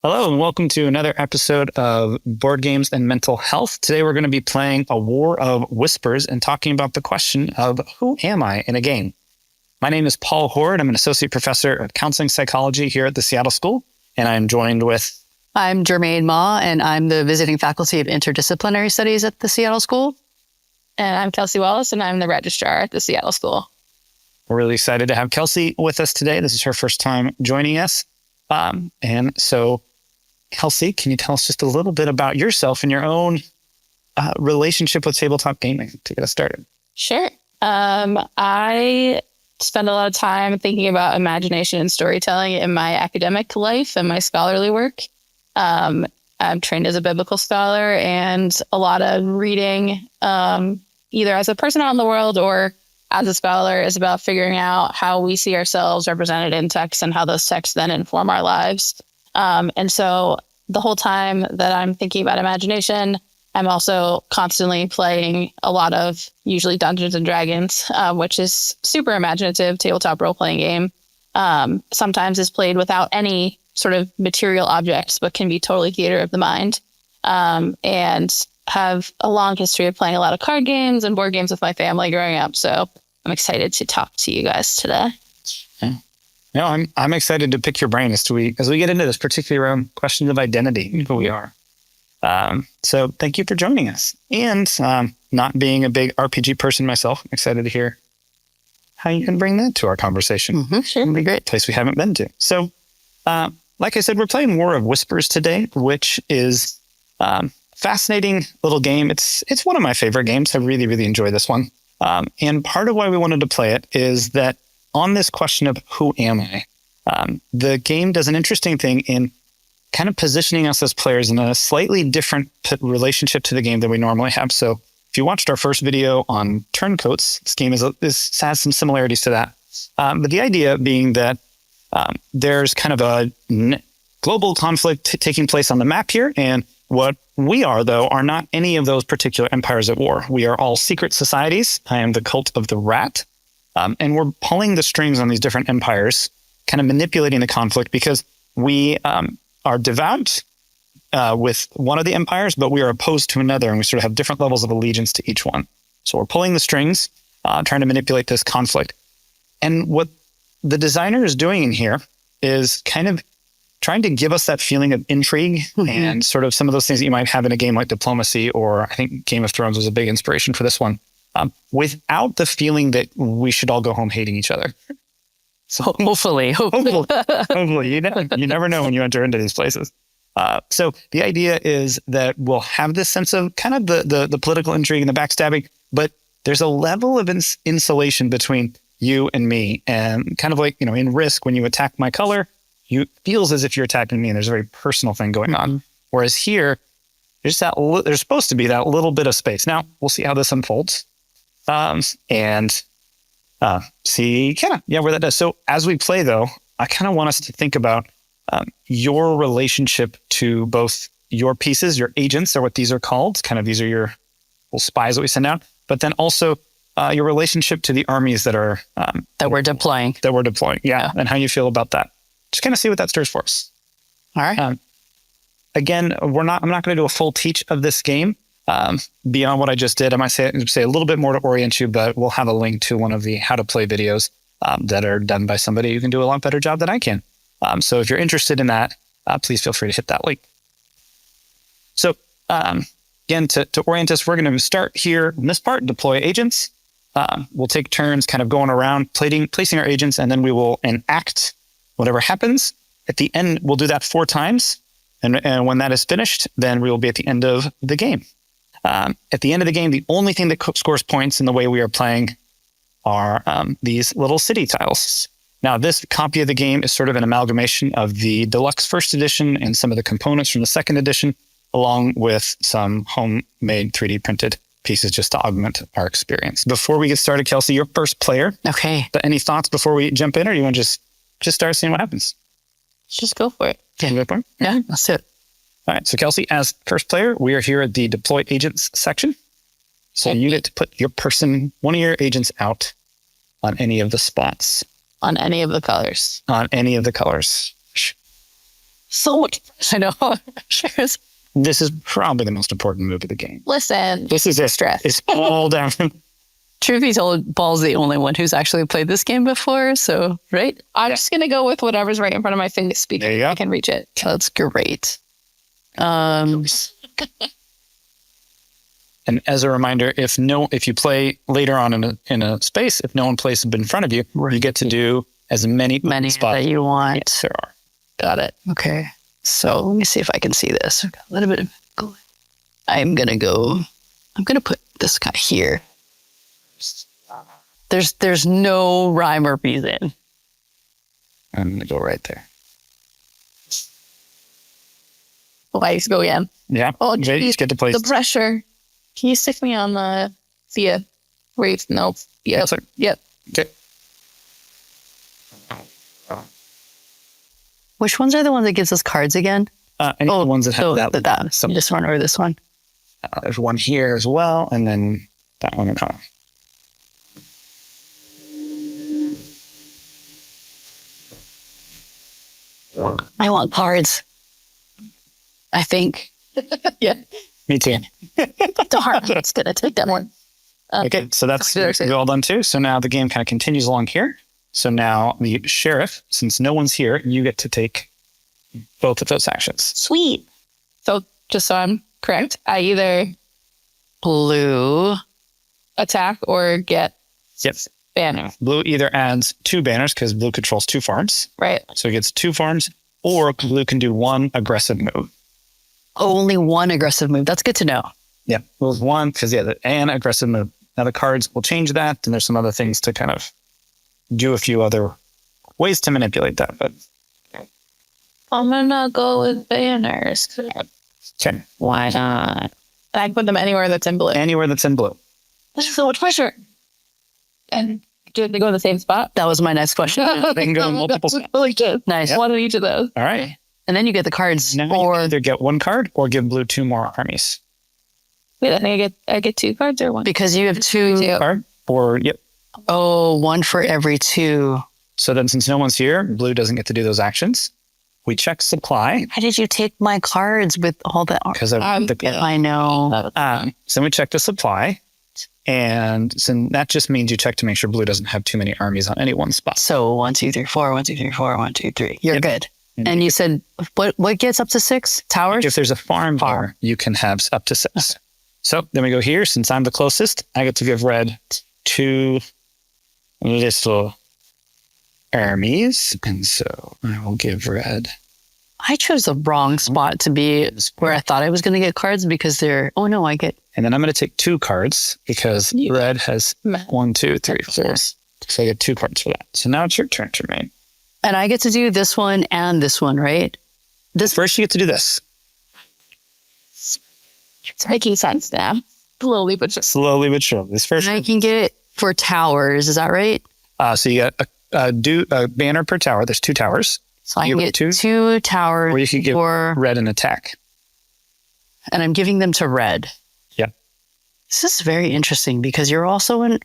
Hello and welcome to another episode of Board Games and Mental Health. Today we're going to be playing a War of Whispers and talking about the question of who am I in a game? My name is Paul Horde. I'm an associate professor of counseling psychology here at the Seattle School, and I'm joined with... I'm Jermaine Ma, and I'm the visiting faculty of interdisciplinary studies at the Seattle School. And I'm Kelsey Wallace, and I'm the registrar at the Seattle School. We're really excited to have Kelsey with us today. This is her first time joining us. And so, Kelsey, can you tell us just a little bit about yourself and your own relationship with tabletop gaming to get us started? Sure. I spend a lot of time thinking about imagination and storytelling in my academic life and my scholarly work. I'm trained as a biblical scholar, and a lot of reading, either as a person out in the world or as a scholar, is about figuring out how we see ourselves represented in texts and how those texts then inform our lives. And so the whole time that I'm thinking about imagination, I'm also constantly playing a lot of usually Dungeons and Dragons, which is super imaginative tabletop role-playing game. Sometimes is played without any sort of material objects, but can be totally theater of the mind. And have a long history of playing a lot of card games and board games with my family growing up. So I'm excited to talk to you guys today. Okay. No, I'm excited to pick your brain as we get into this, particularly around questions of identity, who we are. So thank you for joining us. And not being a big RPG person myself, I'm excited to hear how you can bring that to our conversation. Mm-hmm, sure. It'll be great. Place we haven't been to. So, like I said, we're playing War of Whispers today, which is fascinating little game. It's one of my favorite games. I really, really enjoy this one. And part of why we wanted to play it is that on this question of who am I, the game does an interesting thing in kind of positioning us as players in a slightly different relationship to the game than we normally have. So if you watched our first video on turncoats, this game has some similarities to that. But the idea being that there's kind of a global conflict taking place on the map here. And what we are, though, are not any of those particular empires at war. We are all secret societies. I am the cult of the rat. And we're pulling the strings on these different empires, kind of manipulating the conflict because we are devout with one of the empires, but we are opposed to another, and we sort of have different levels of allegiance to each one. So we're pulling the strings, trying to manipulate this conflict. And what the designer is doing in here is kind of trying to give us that feeling of intrigue and sort of some of those things that you might have in a game like Diplomacy, or I think Game of Thrones was a big inspiration for this one, without the feeling that we should all go home hating each other. So hopefully. You never know when you enter into these places. So the idea is that we'll have this sense of kind of the political intrigue and the backstabbing, but there's a level of insulation between you and me, and kind of like, in Risk, when you attack my color, it feels as if you're attacking me, and there's a very personal thing going on. Whereas here, there's supposed to be that little bit of space. Now, we'll see how this unfolds. And see where that does. So as we play, though, I kind of want us to think about your relationship to both your pieces, your agents are what these are called. Kind of these are your little spies that we send out, but then also your relationship to the armies that are that we're deploying. Yeah. And how you feel about that. Just kind of see what that stirs for us. All right. Again, I'm not going to do a full teach of this game. Beyond what I just did, I might say a little bit more to orient you, but we'll have a link to one of the how to play videos that are done by somebody who can do a lot better job than I can. So if you're interested in that, please feel free to hit that link. So again, to orient us, we're going to start here in this part, deploy agents. We'll take turns kind of going around, placing our agents, and then we will enact whatever happens. At the end, we'll do that 4 times. And when that is finished, then we will be at the end of the game. At the end of the game, the only thing that scores points in the way we are playing are these little city tiles. Now, this copy of the game is sort of an amalgamation of the deluxe first edition and some of the components from the second edition, along with some homemade 3D printed pieces just to augment our experience. Before we get started, Kelsey, you're first player. Okay. But any thoughts before we jump in, or do you want to just start seeing what happens? Just go for it. Yeah, that's it. All right. So Kelsey, as first player, we are here at the deploy agents section. So you get to put one of your agents out on any of the spots. On any of the colors. On any of the colors. So much. I know. Sure. This is probably the most important move of the game. Listen, This is it. Stress. It's all down. Truth be told, Paul's the only one who's actually played this game before. So, right? I'm just going to go with whatever's right in front of my face because There you go. I can reach it. That's great. And as a reminder, if you play later on in a space, if no one plays in front of you, you get to do as many spots that you want. as there are. Got it. Okay. So let me see if I can see this. I've got a little bit of. I'm gonna put this guy here. There's no rhyme or reason. I'm gonna go right there. Let's go again. Yeah. Oh, You geez, get to place. the pressure. Can you stick me on the Thea? Wait, nope. Yep. Yes, sir. Yep. Okay. Which ones are the ones that gives us cards again? Any of the ones that have that. Some this one or this one. There's one here as well, and then that one. I want cards. I think. Yeah. Me too. Darn. It's going to take that one. Okay, so that's you're all done too. So now the game kind of continues along here. So now the sheriff, since no one's here, you get to take both of those actions. Sweet. So just so I'm correct, I either Blue. attack or get Yep. banner, Blue either adds 2 banners because blue controls 2 farms. right? So it gets 2 farms, or blue can do 1 aggressive move. Only one aggressive move. That's good to know. Yeah, well, 1 because and aggressive move. Now the cards will change that, and there's some other things to kind of do a few other ways to manipulate that. But I'm gonna go with banners. okay, Why not? And I put them anywhere that's in blue. anywhere that's in blue. This is so much pressure. And do they go in the same spot? That was my next question. They can go in multiple spots. Really good. Nice. One of each of those. All right. And then you get the cards. Now you can either get 1 card or give blue 2 more armies. Wait, I think I get 2 cards or 1? Because you have 2. Card or yep. Oh, 1 for every 2. So then, since no one's here, blue doesn't get to do those actions. We check supply Why did you take my cards with all that? because of the. I know. So we check the supply, and so that just means you check to make sure blue doesn't have too many armies on any one spot. So 1, 2, 3, 4, 1, 2, 3, 4, 1, 2, 3. You're Yep. good. And you said what gets up to 6 towers? If there's a farm bar, you can have up to 6. So then we go here. Since I'm the closest, I get to give red 2 little armies, and so I will give red. I chose the wrong spot to be where I thought I was going to get cards because they're. Oh no, I get. And then I'm going to take 2 cards because red has 1, 2, 3, 4. So I get 2 cards for that. So now it's your turn, Jermaine. And I get to do this one and this one, right? First, you get to do this. It's making sense now. Slowly but just. Slowly but surely. This first. And I can get it for towers. Is that right? So you got a banner per tower. There's 2 towers. So I You can get get 2? 2 towers Or you could give for, red an attack. and I'm giving them to red. Yeah. This is very interesting because you're also in.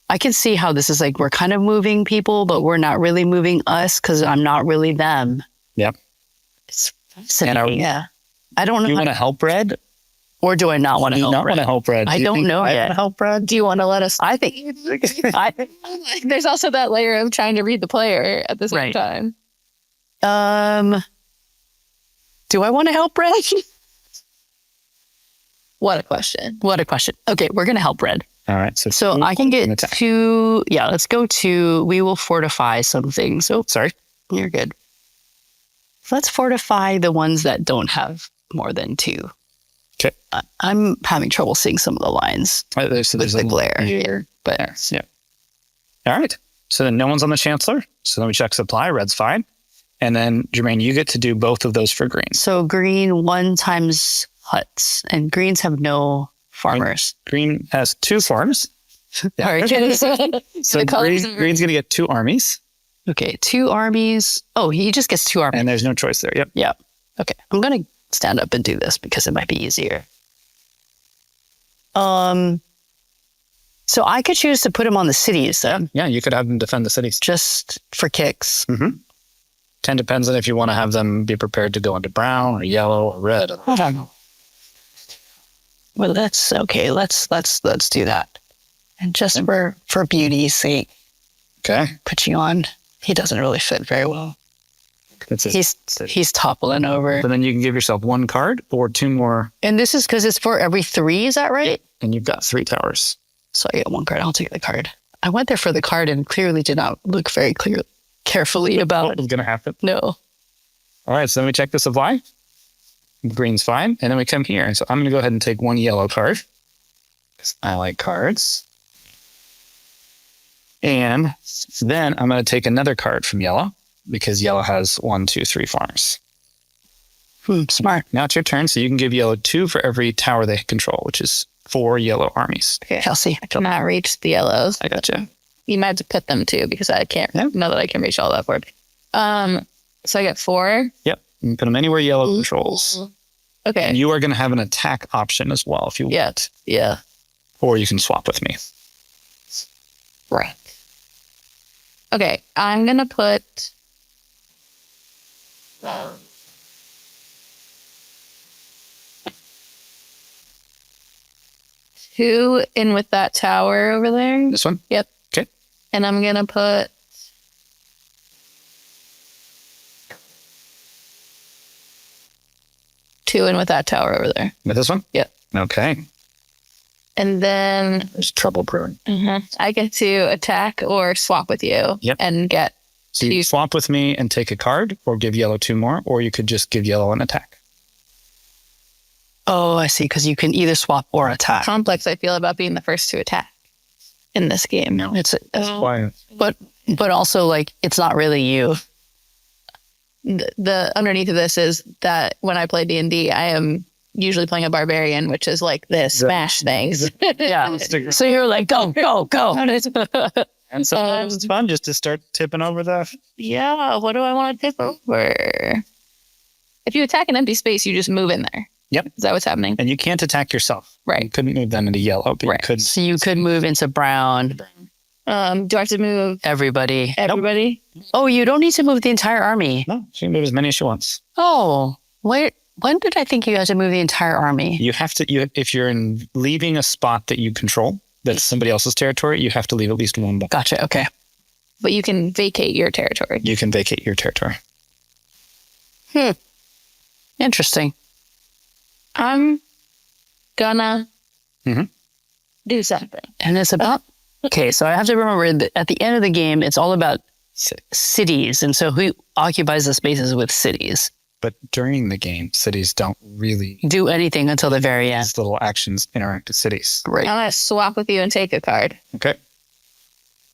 I can see how this is like we're kind of moving people, but we're not really moving us because I'm not really them. Yep. It's fascinating. Yeah. I don't know. Do you want to help red? Or do I not want to Do you help not want red? to help red? I Do you don't think know I yet. want to help red? Do you want to let us? I think. There's also that layer of trying to read the player at the same Right. time. Do I want to help red? What a question. What a question. Okay, we're going to help red. All right. So I can get 2. Yeah, let's go to. We will fortify something. So Sorry. you're good. Let's fortify the ones that don't have more than 2. Okay. I'm having trouble seeing some of the lines There's with the glare Yeah. here, but Yeah. All right. So then no one's on the Chancellor. So then we check supply. Red's fine. And then, Jermaine, you get to do both of those for green. so green 1 times huts, and greens have no farmers. Green has 2 farms. All right. So The colors are- green's going to get 2 armies. Okay, 2 armies. Oh, he just gets 2 armies. And there's no choice there. Yep. Yeah. Okay. I'm going to stand up and do this because it might be easier. So I could choose to put him on the cities Yeah, you could have them defend the cities. just for kicks. Kind of depends on if you want to have them be prepared to go into brown or yellow or red. I don't know. Well, that's okay. Let's do that. And just for beauty's sake, Okay. put you on. He doesn't really fit very well. That's it. He's toppling over. But then you can give yourself one card or two more, And this is because it's for every 3, is that right? and you've got 3 towers. So I get 1 card. I'll take the card. I went there for the card and clearly did not look very carefully about What's going to happen? No. All right, so then we check the supply. Green's fine. And then we come here. So I'm going to go ahead and take 1 yellow card, 'cause I like cards. And then I'm going to take another card from yellow, because yellow has 1, 2, 3 farms. Smart. Now it's your turn. So you can give yellow 2 for every tower they control, which is 4 yellow armies. Okay. Kelsey. I cannot reach the yellows. I gotcha. You might have to put them too, because I can't Yeah. know that I can reach all that board. So I get 4. Yep. You can put them anywhere yellow controls. Okay. And you are going to have an attack option as well if you Yeah. want. Yeah. Or you can swap with me. Right. Okay. I'm going to put... two in with that tower over there. This one? Yep. Okay. And I'm going to put... two in with that tower over there. With this one? Yep. Okay. And then There's trouble brewing. I get to attack or swap with you. Yep. And get So you swap with me and take a card, or give yellow 2 more, or you could just give yellow an attack. Oh, I see. Because you can either swap or attack. complex I feel about being the first to attack in this game. No. It's Why? but also like it's not really you. The underneath of this is that when I play D&D, I am usually playing a barbarian, which is like this smash things. Yeah. So you're like, go. And sometimes it's fun just to start tipping over the... Yeah, what do I want to tip over? If you attack an empty space, you just move in there. Yep. Is that what's happening? And you can't attack yourself. You Right. couldn't move them into yellow, but Right. you could... So you could move into brown. Do I have to move Everybody. everybody? Oh, you don't need to move the entire army. No, she can move as many as she wants. Oh, wait. When did I think you had to move the entire army? You have to... if you're leaving a spot that you control, that's somebody else's territory, you have to leave at least 1 box. Gotcha. Okay. But you can vacate your territory. You can vacate your territory. Interesting. I'm gonna Mhm. do something. And it's about okay. So I have to remember that at the end of the game, it's all about cities, and so who occupies the spaces with cities. But during the game, cities don't really... Do anything until the very end. These little actions interact with cities. Right. I'm gonna swap with you and take a card. Okay.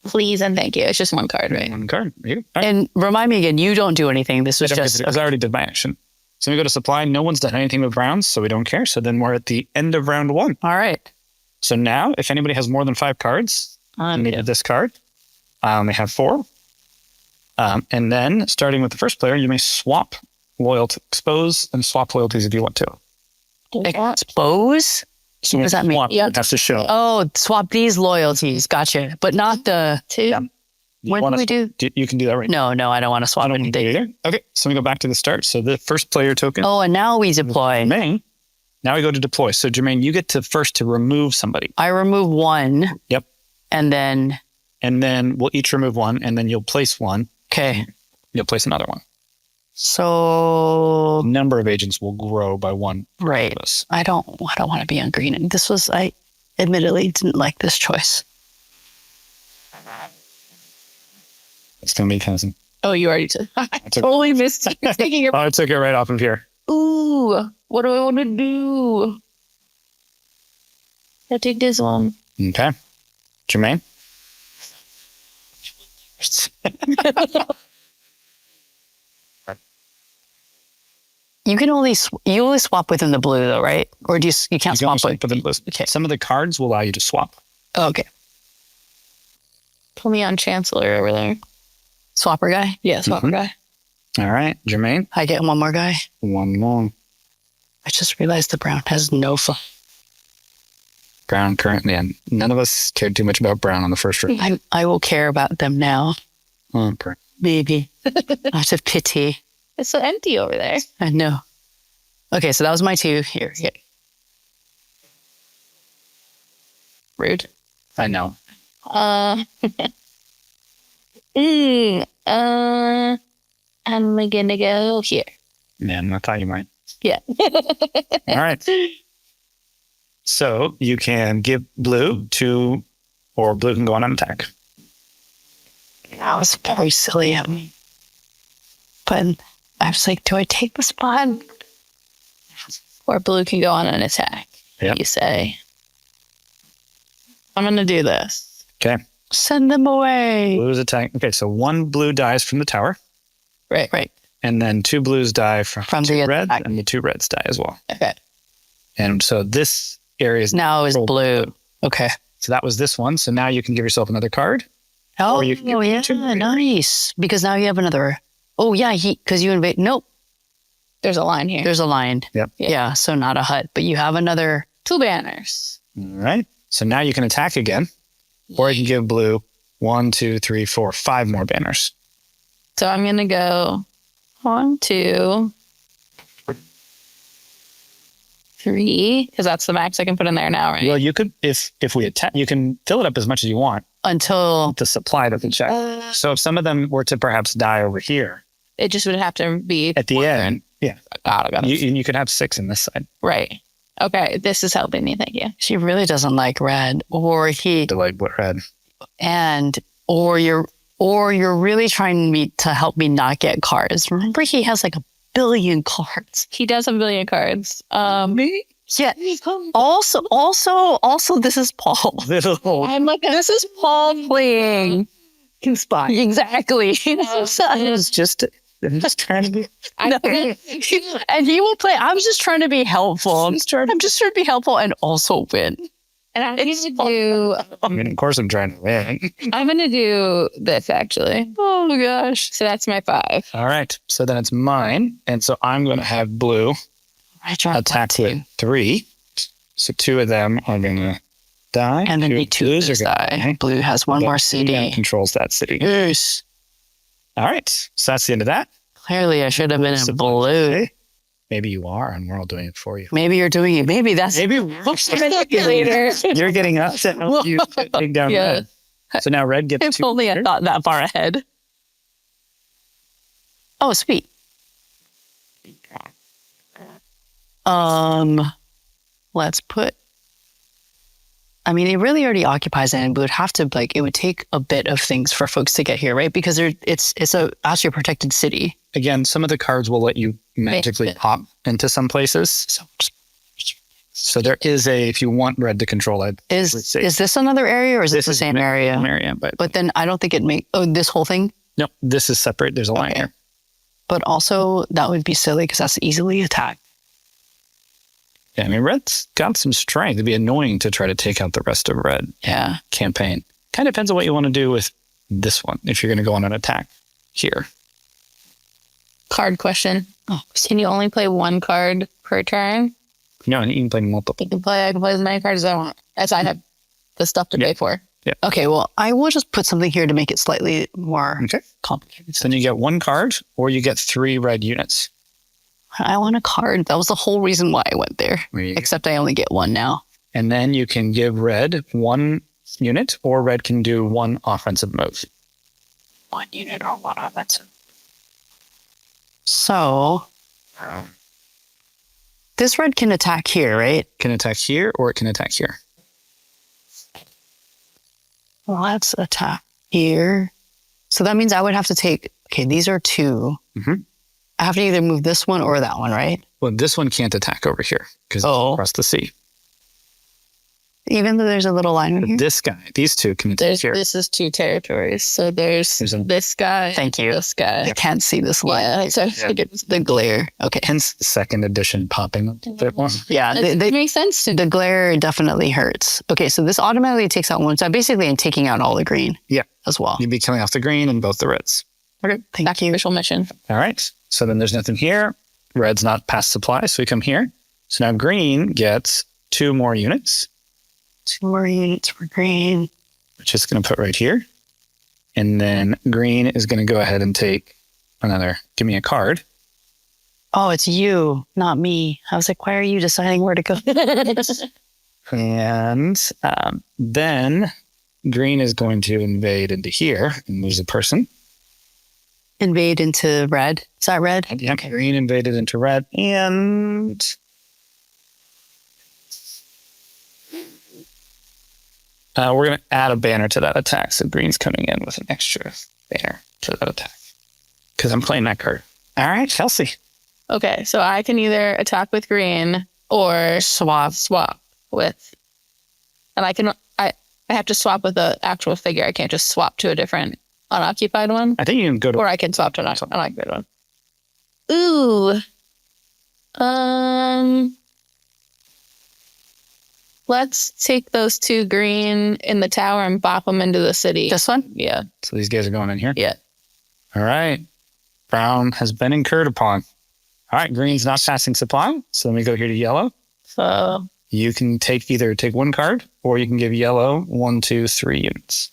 Please and thank you. It's just 1 card, right? 1 card. Here you go. And remind me again, you don't do anything. This was just Because I already did my action. So we go to supply. No one's done anything with rounds, so we don't care. So then we're at the end of round 1. all right. So now, if anybody has more than 5 cards, I need this card. I only have 4. And then, starting with the first player, you may swap loyalty, expose, and swap loyalties if you want to. Expose. So What does that mean? swap, Yeah. it has to show. Oh, swap these loyalties. Gotcha. But not the. 2. Yeah. When wanna do we do? You can do that right now. No, I don't want to swap anything. Either. Okay, so we go back to the start. So the first player token, Oh, and now we deploy. Jermaine. Now we go to deploy. So Jermaine, you get to first to remove somebody. I remove 1. Yep. And then And then we'll each remove 1, and then you'll place 1. okay. You'll place another 1. So The number of agents will grow by 1. right. I don't want to be on green. And this was I admittedly didn't like this choice. It's going to be kind of... Oh, you already took. I totally missed you taking your. Oh, I took it right off of here. Ooh, what do I want to do? I'll take this one. Okay. Jermaine? You can only you only swap within the blue though, right? Or do you can't You can swap also put them- Okay. Some of the cards will allow you to swap. Oh, okay. Put me on Chancellor over there. Swapper guy. Yeah, swapper guy. All right, Jermaine, I get 1 more guy. 1 more. I just realized the brown has no fun. Brown currently, and none of us cared too much about Brown on the first round. I will care about them now. Okay. Maybe. Out of pity. It's so empty over there. I know. Okay, so that was my 2. Here. Rude. I know. I'm gonna go here. Man, I thought you might. Yeah. All right. So you can give blue 2, or blue can go on an attack. That was very silly of me. But I was like, do I take the spot? Or blue can go on an attack. Yep. You say. I'm gonna do this. Okay. Send them away. Blue's attack. Okay, so 1 blue dies from the tower, Right. and then 2 blues die from 2 the reds, attack. and the 2 reds die as well. Okay. And so this area is Now is controlled by blue. Okay. So that was this one. So now you can give yourself another card. Oh, Or you can give yeah, 2 more. nice. Because now you have another. Oh, yeah, because you invade. Nope, There's a line here. there's a line. Yep. Yeah, so not a hut, but you have another. 2 banners. All right. So now you can attack again, or you can give blue 1, 2, 3, 4, 5 more banners. So I'm gonna go 1, 2, 3, because that's the max I can put in there now, right? Well, you could, if we attack, you can fill it up as much as you want. Until. The supply doesn't check. So if some of them were to perhaps die over here It just would have to be at the one. end, yeah, Got it. you could have 6 in this side. Right. Okay. This is helping me. Thank you. She really doesn't like red, or he, The light red. or you're really trying to help me not get cards. Remember, he has like 1 billion cards. He does have 1 billion cards. Me? Yeah. Also, this is Paul. Little. I'm like, this is Paul playing. Can spy. Exactly. It's just trying to be. And he will play. I was just trying to be helpful. I'm just trying to be helpful and also win. And I'm gonna do. I mean, of course, I'm trying to win. I'm gonna do this actually. Oh my gosh. So that's my 5. All right. So then it's mine. And so I'm going to have blue I tried attack with 3. So 2 of them are going to die. And then the 2 blues blues gonna die. Blue has one But more blue CD. controls that city. Yes. All right. So that's the end of that. Clearly, I should have been in So blue. okay. Maybe you are, and we're all doing it for you. Maybe you're doing it. Maybe that's. Maybe Later. you're getting us to help you take down Yeah. red. So now red gets If 2. only I thought that far ahead. Oh, sweet. Let's put. I mean, it really already occupies it, and would have to it would take a bit of things for folks to get here, right? Because it's actually a protected city. Again, some of the cards will let you magically pop into some places. So there is if you want red to control it. Is this another area, or is this the same area? Area, but then I don't think this whole thing. no, this is separate. There's a line here. But also that would be silly because that's easily attacked. Yeah, I mean, red's got some strength. It'd be annoying to try to take out the rest of red Yeah. campaign. Kind of depends on what you want to do with this one. If you're going to go on an attack here. Card question. Can you only play 1 card per turn? No, and you can play multiple. I can play as many cards as I want, as I have the stuff to pay for. Yeah. Okay, well, I will just put something here to make it slightly more Okay. complicated. So then you get 1 card, or you get 3 red units. I want a card. That was the whole reason why I went there. There you go. Except I only get 1 now. And then you can give red 1 unit, or red can do 1 offensive move. 1 unit or 1 offensive. So this red can attack here, right? Can attack here, or it can attack here. Well, let's attack here. So that means I would have to take. Okay, these are 2. Mhm. I have to either move this one or that one, right? Well, this one can't attack over here because it's across the sea. Even though there's a little line in But here. this guy, these 2 can attack here. This is 2 territories. So there's There's a- this guy. Thank you. This guy. I can't see this line. Yeah. So The glare. Okay. Hence the 2nd edition popping up a bit more. Yeah, it makes sense to the glare definitely hurts. Okay, so this automatically takes out 1. So I basically am taking out all the green. Yeah. As well. You'd be killing off the green and both the reds. Okay. Thank you. Official mission. All right. So then there's nothing here. Red's not past supply, so we come here. So now green gets 2 more units, 2 more units for green. which is going to put right here. And then green is going to go ahead and take give me a card. Oh, it's you, not me. I was like, why are you deciding where to go? And then green is going to invade into here and lose a person. Invade into red. Is that red? Yeah, okay. Green invaded into red. And we're going to add a banner to that attack. So green's coming in with an extra banner to that attack. Because I'm playing that card. All right, Kelsey. Okay, so I can either attack with green or swap with, and I have to swap with the actual figure. I can't just swap to a different unoccupied one. I think you can go to, or I can swap to an unoccupied one. Ooh, let's take those 2 green in the tower and bop them into the city. This one? Yeah. So these guys are going in here. Yeah. All right. Brown has been incurred upon. All right, green's not passing supply. So let me go here to yellow. So You can either take 1 card, or you can give yellow 1, 2, 3 units.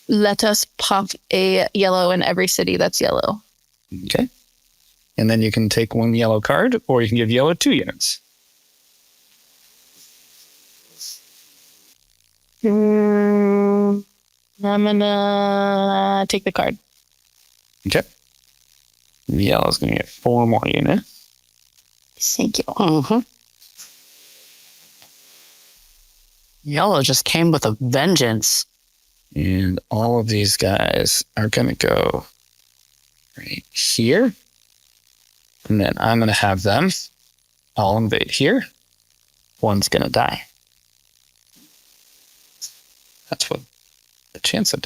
let us pop a yellow in every city that's yellow. Okay. And then you can take 1 yellow card, or you can give yellow 2 units. I'm gonna take the card. Okay. Yellow's going to get 4 more units. Thank you. Mm-hmm. Yellow just came with a vengeance. And all of these guys are going to go right here. And then I'm going to have them all invade here. 1's going to die. That's what the chance of.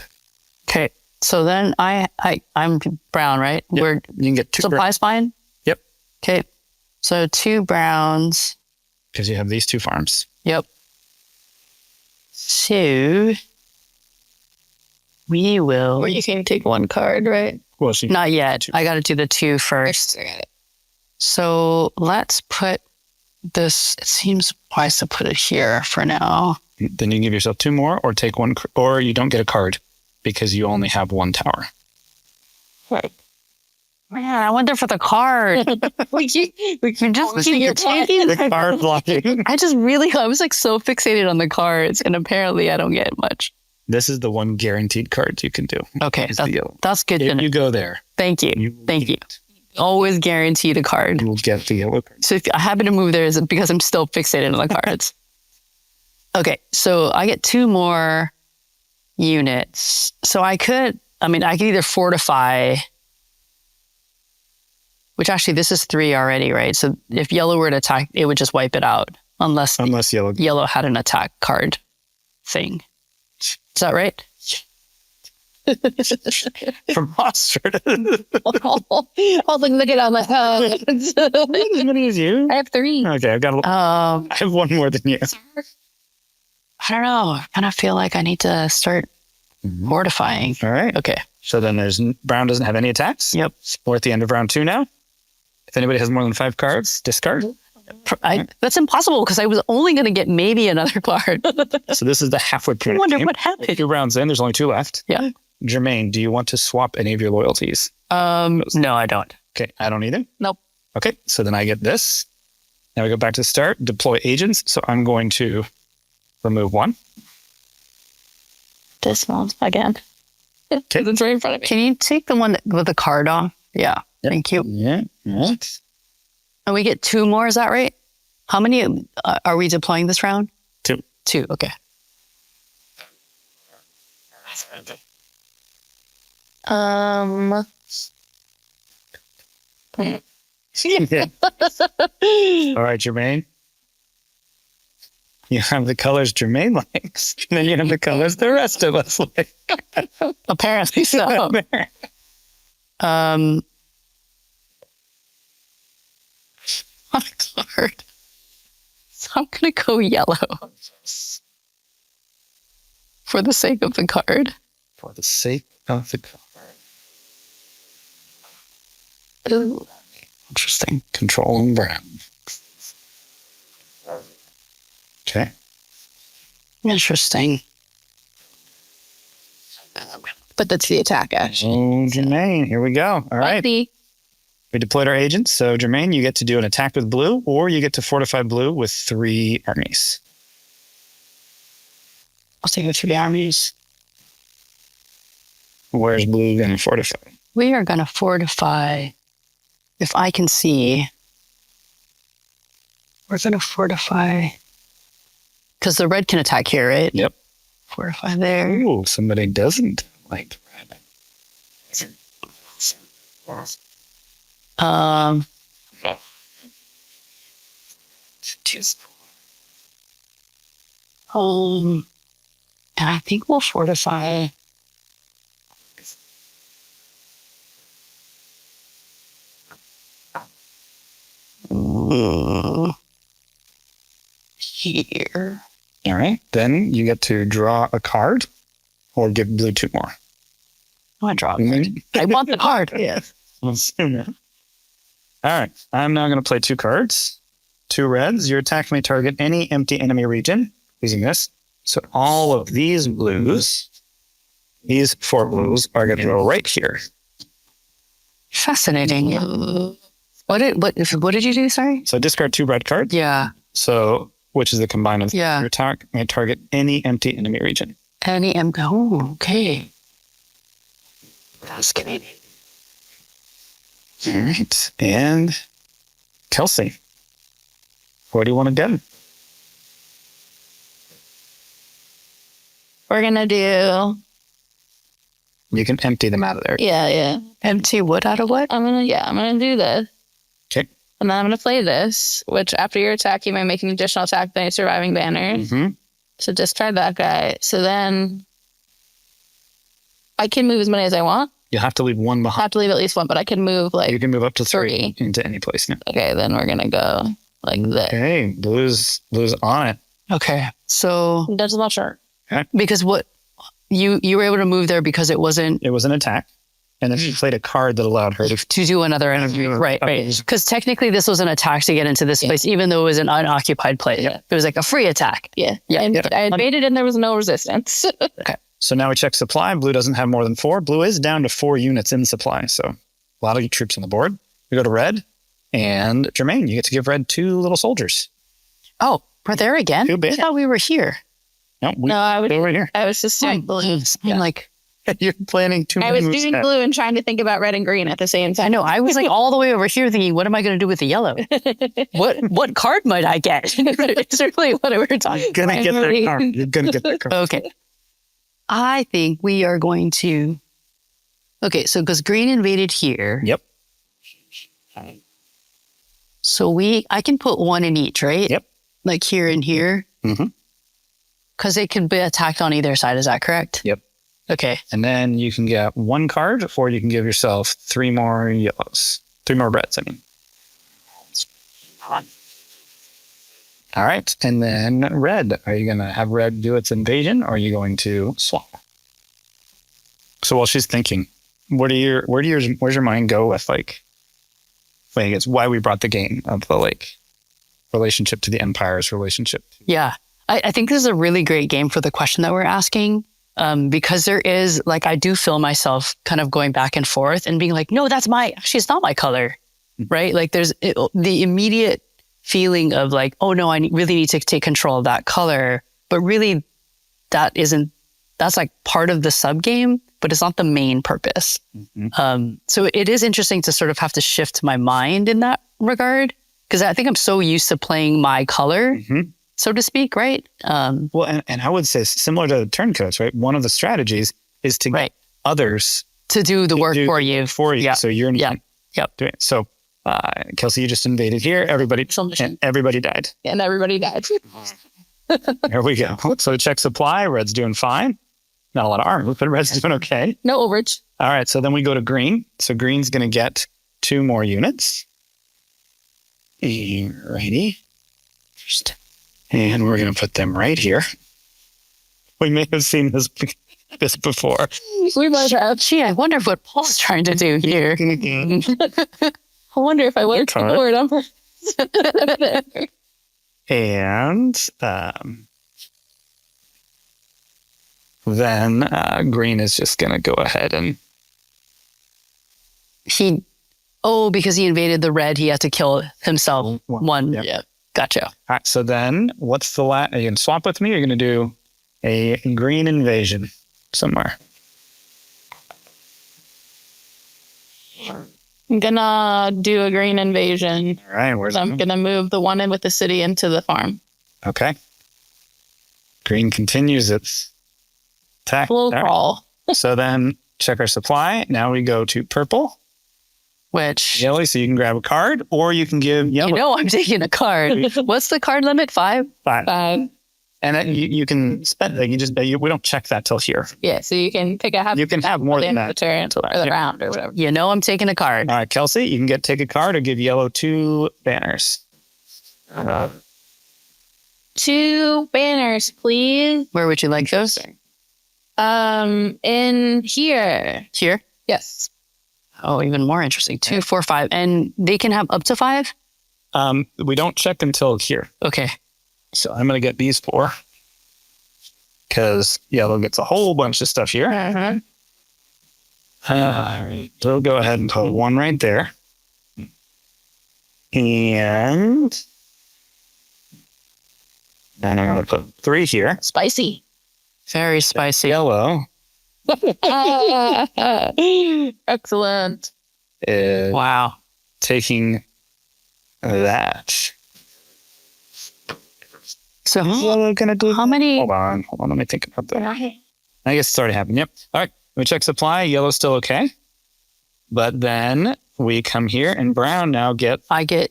Okay, so then I'm brown, right? Yep. You can get 2 supply's fine? Yep. Okay, so 2 browns. Because you have these 2 farms. Yep. So we will. Or you can take 1 card, right? Well, Not yet. I got to do the 2 first. I got it. So let's put this. It seems wise to put it here for now. Then you can give yourself 2 more, or take 1, or you don't get a card because you only have 1 tower. Right. Man, I wonder for the card. we can just keep taking The card blocking. I was like so fixated on the cards, and apparently I don't get much. This is the 1 guaranteed card you can do. Okay, that's good. If you go there, Thank you. Thank you. Always guaranteed a card. you will get the yellow card. So if I happen to move there, is it because I'm still fixated on the cards? Okay, so I get 2 more units. So I could either fortify, which actually this is 3 already, right? So if yellow were to attack, it would just wipe it out unless yellow had an attack card thing. Is that right? Preposterous. I'll look it on my head. As many as you. I have 3. Okay, I have 1 more than you. I don't know. I kind of feel like I need to start mortifying. All right. Okay. So then brown doesn't have any attacks. Yep. We're at the end of round 2 now. If anybody has more than 5 cards, discard. That's impossible because I was only going to get maybe another card. So this is the halfway point. I wonder what happened. 2 rounds in, there's only 2 left. Yeah. Jermaine, do you want to swap any of your loyalties? No, I don't. Okay, I don't either. Nope. Okay, so then I get this. Now we go back to the start, deploy agents. So I'm going to remove 1. This one again. Okay. It's right in front of me. Can you take the one with the card on? Yeah. Yep. Thank you. Yeah. And we get 2 more, is that right? How many are we deploying this round? 2. 2, okay. Yeah. All right, Jermaine. You have the colors Jermaine likes, and then you have the colors the rest of us like. Apparently so. On a card. So I'm going to go yellow. For the sake of the card. For the sake of the card. Ooh. Interesting. Controlling brown. Okay. Interesting. But that's the attack action. Oh, Jermaine, here we go. All right. We deployed our agents. So, Jermaine, you get to do an attack with blue, or you get to fortify blue with 3 armies. I'll take the 3 armies. Where's blue going to fortify? We are going to fortify, if I can see, we're going to fortify, because the red can attack here, right? Yep. Fortify there. Ooh, somebody doesn't like red. And I think we'll fortify. Here. All right. Then you get to draw a card or give blue 2 more. I want to draw a card. I want the card. Yes. All right. I'm now going to play 2 cards. 2 reds. Your attack may target any empty enemy region using this. So all of these blues, these 4 blues, are going to go right here. Fascinating. What did you do? Sorry. So discard 2 red cards. Yeah. So which is the combined of Yeah. your attack may target any empty enemy region. Any empty. Oh, okay. Fascinating. All right. And Kelsey, what do you want to do? We're going to do... You can empty them out of there. Yeah. Empty what out of what? I'm going to do this. Okay. And then I'm going to play this, which after your attack, you may make an additional attack with any surviving banner. Mm-hmm. So discard that guy. So then I can move as many as I want. You'll have to leave 1 I behind. have to leave at least 1, but I can move like... You can move up to 3 3. into any place now. Okay, then we're going to go like this. Okay, blue's on it. Okay. So That's not sure. because what you were able to move there because it wasn't It was an attack, and then she played a card that allowed her to. to do another enemy. Right. Because technically this was an attack to get into this place, even though it was an unoccupied place. Yeah. It was like a free attack. Yeah. Yeah. And I invaded and there was no resistance. So now we check supply. Blue doesn't have more than 4. Blue is down to 4 units in supply, so a lot of troops on the board. We go to red, and Jermaine, you get to give red 2 little soldiers. Oh, we're there again? Too bad. I thought we were here. No, No, right here. I was just doing blue. I'm like, You're planning too I many was moves doing ahead. blue and trying to think about red and green at the same I time. know. I was like all the way over here thinking, what am I going to do with the yellow? What card might I get? It's really what we're talking You're gonna get that card. You're gonna get that card. Okay. I think we are going to. Okay, so because green invaded here. Yep. So I can put 1 in each, right? Yep. Like here and here. Mm-hmm. Because it can be attacked on either side. Is that correct? Yep. Okay. And then you can get 1 card, or you can give yourself 3 more yellows. 3 more reds, I mean. All right. And then red. Are you going to have red do its invasion, or are you going to swap? So while she's thinking, where's your mind go with playing it's why we brought the game of the relationship to the Empire's relationship? Yeah. I think this is a really great game for the question that we're asking. Because there is, I do feel myself kind of going back and forth and being like, no, actually, it's not my color, right? Like there's the immediate feeling of oh no, I really need to take control of that color. But really that's part of the sub game, but it's not the main purpose. Mm-hmm. So it is interesting to sort of have to shift my mind in that regard. Because I think I'm so used to playing my color. Mm-hmm. So to speak, right? Well, and I would say similar to turncoats, right? One of the strategies is to get others to do the work for you. Yeah. So you're Yep. doing it. So Kelsey, you just invaded here. Everybody died. And everybody died. There we go. So check supply. Red's doing fine. Not a lot of armor, but red's doing okay. No overage. All right. So then we go to green. So green's going to get 2 more units. Alrighty. And we're going to put them right here. We may have seen this before. We might have. Gee, I wonder what Paul's trying to do here. I wonder if I went to the word number. And then green is just going to go ahead and... Because he invaded the red, he had to kill himself. One. Yep. Yeah. Gotcha. All right, so then what's the last? Are you going to swap with me, or are you going to do a green invasion somewhere? I'm gonna do a green invasion. All right, where's I'm gonna move the one in with the city into the farm. Okay. Green continues its attack. Slow All right. crawl. So then check our supply. Now we go to purple, Which, yellow, so you can grab a card, or you can give yellow I'm taking a card. What's the card limit? 5? 5. And then you can spend, like, we don't check that till here. Yeah, so you can pick a You can have more than the that. turn or the Yeah. round or whatever. I'm taking a card. All right, Kelsey, you can take a card or give yellow 2 banners. 2 banners, please. Where would you like those? In here. Here? Yes. Oh, even more interesting. 2, 4, 5. And they can have up to 5? We don't check until here. Okay. So I'm going to get these 4 because yellow gets a whole bunch of stuff here. Uh-huh. All right. So we'll go ahead and put 1 right there. And then I'm going to put 3 here. Spicy. Very spicy. Yellow Excellent. is Wow. taking that. So Yellow going to do how many? Hold on. Let me think about that. I guess it's already happened. Yep. All right. We check supply. Yellow's still okay. But then we come here and brown now get I get,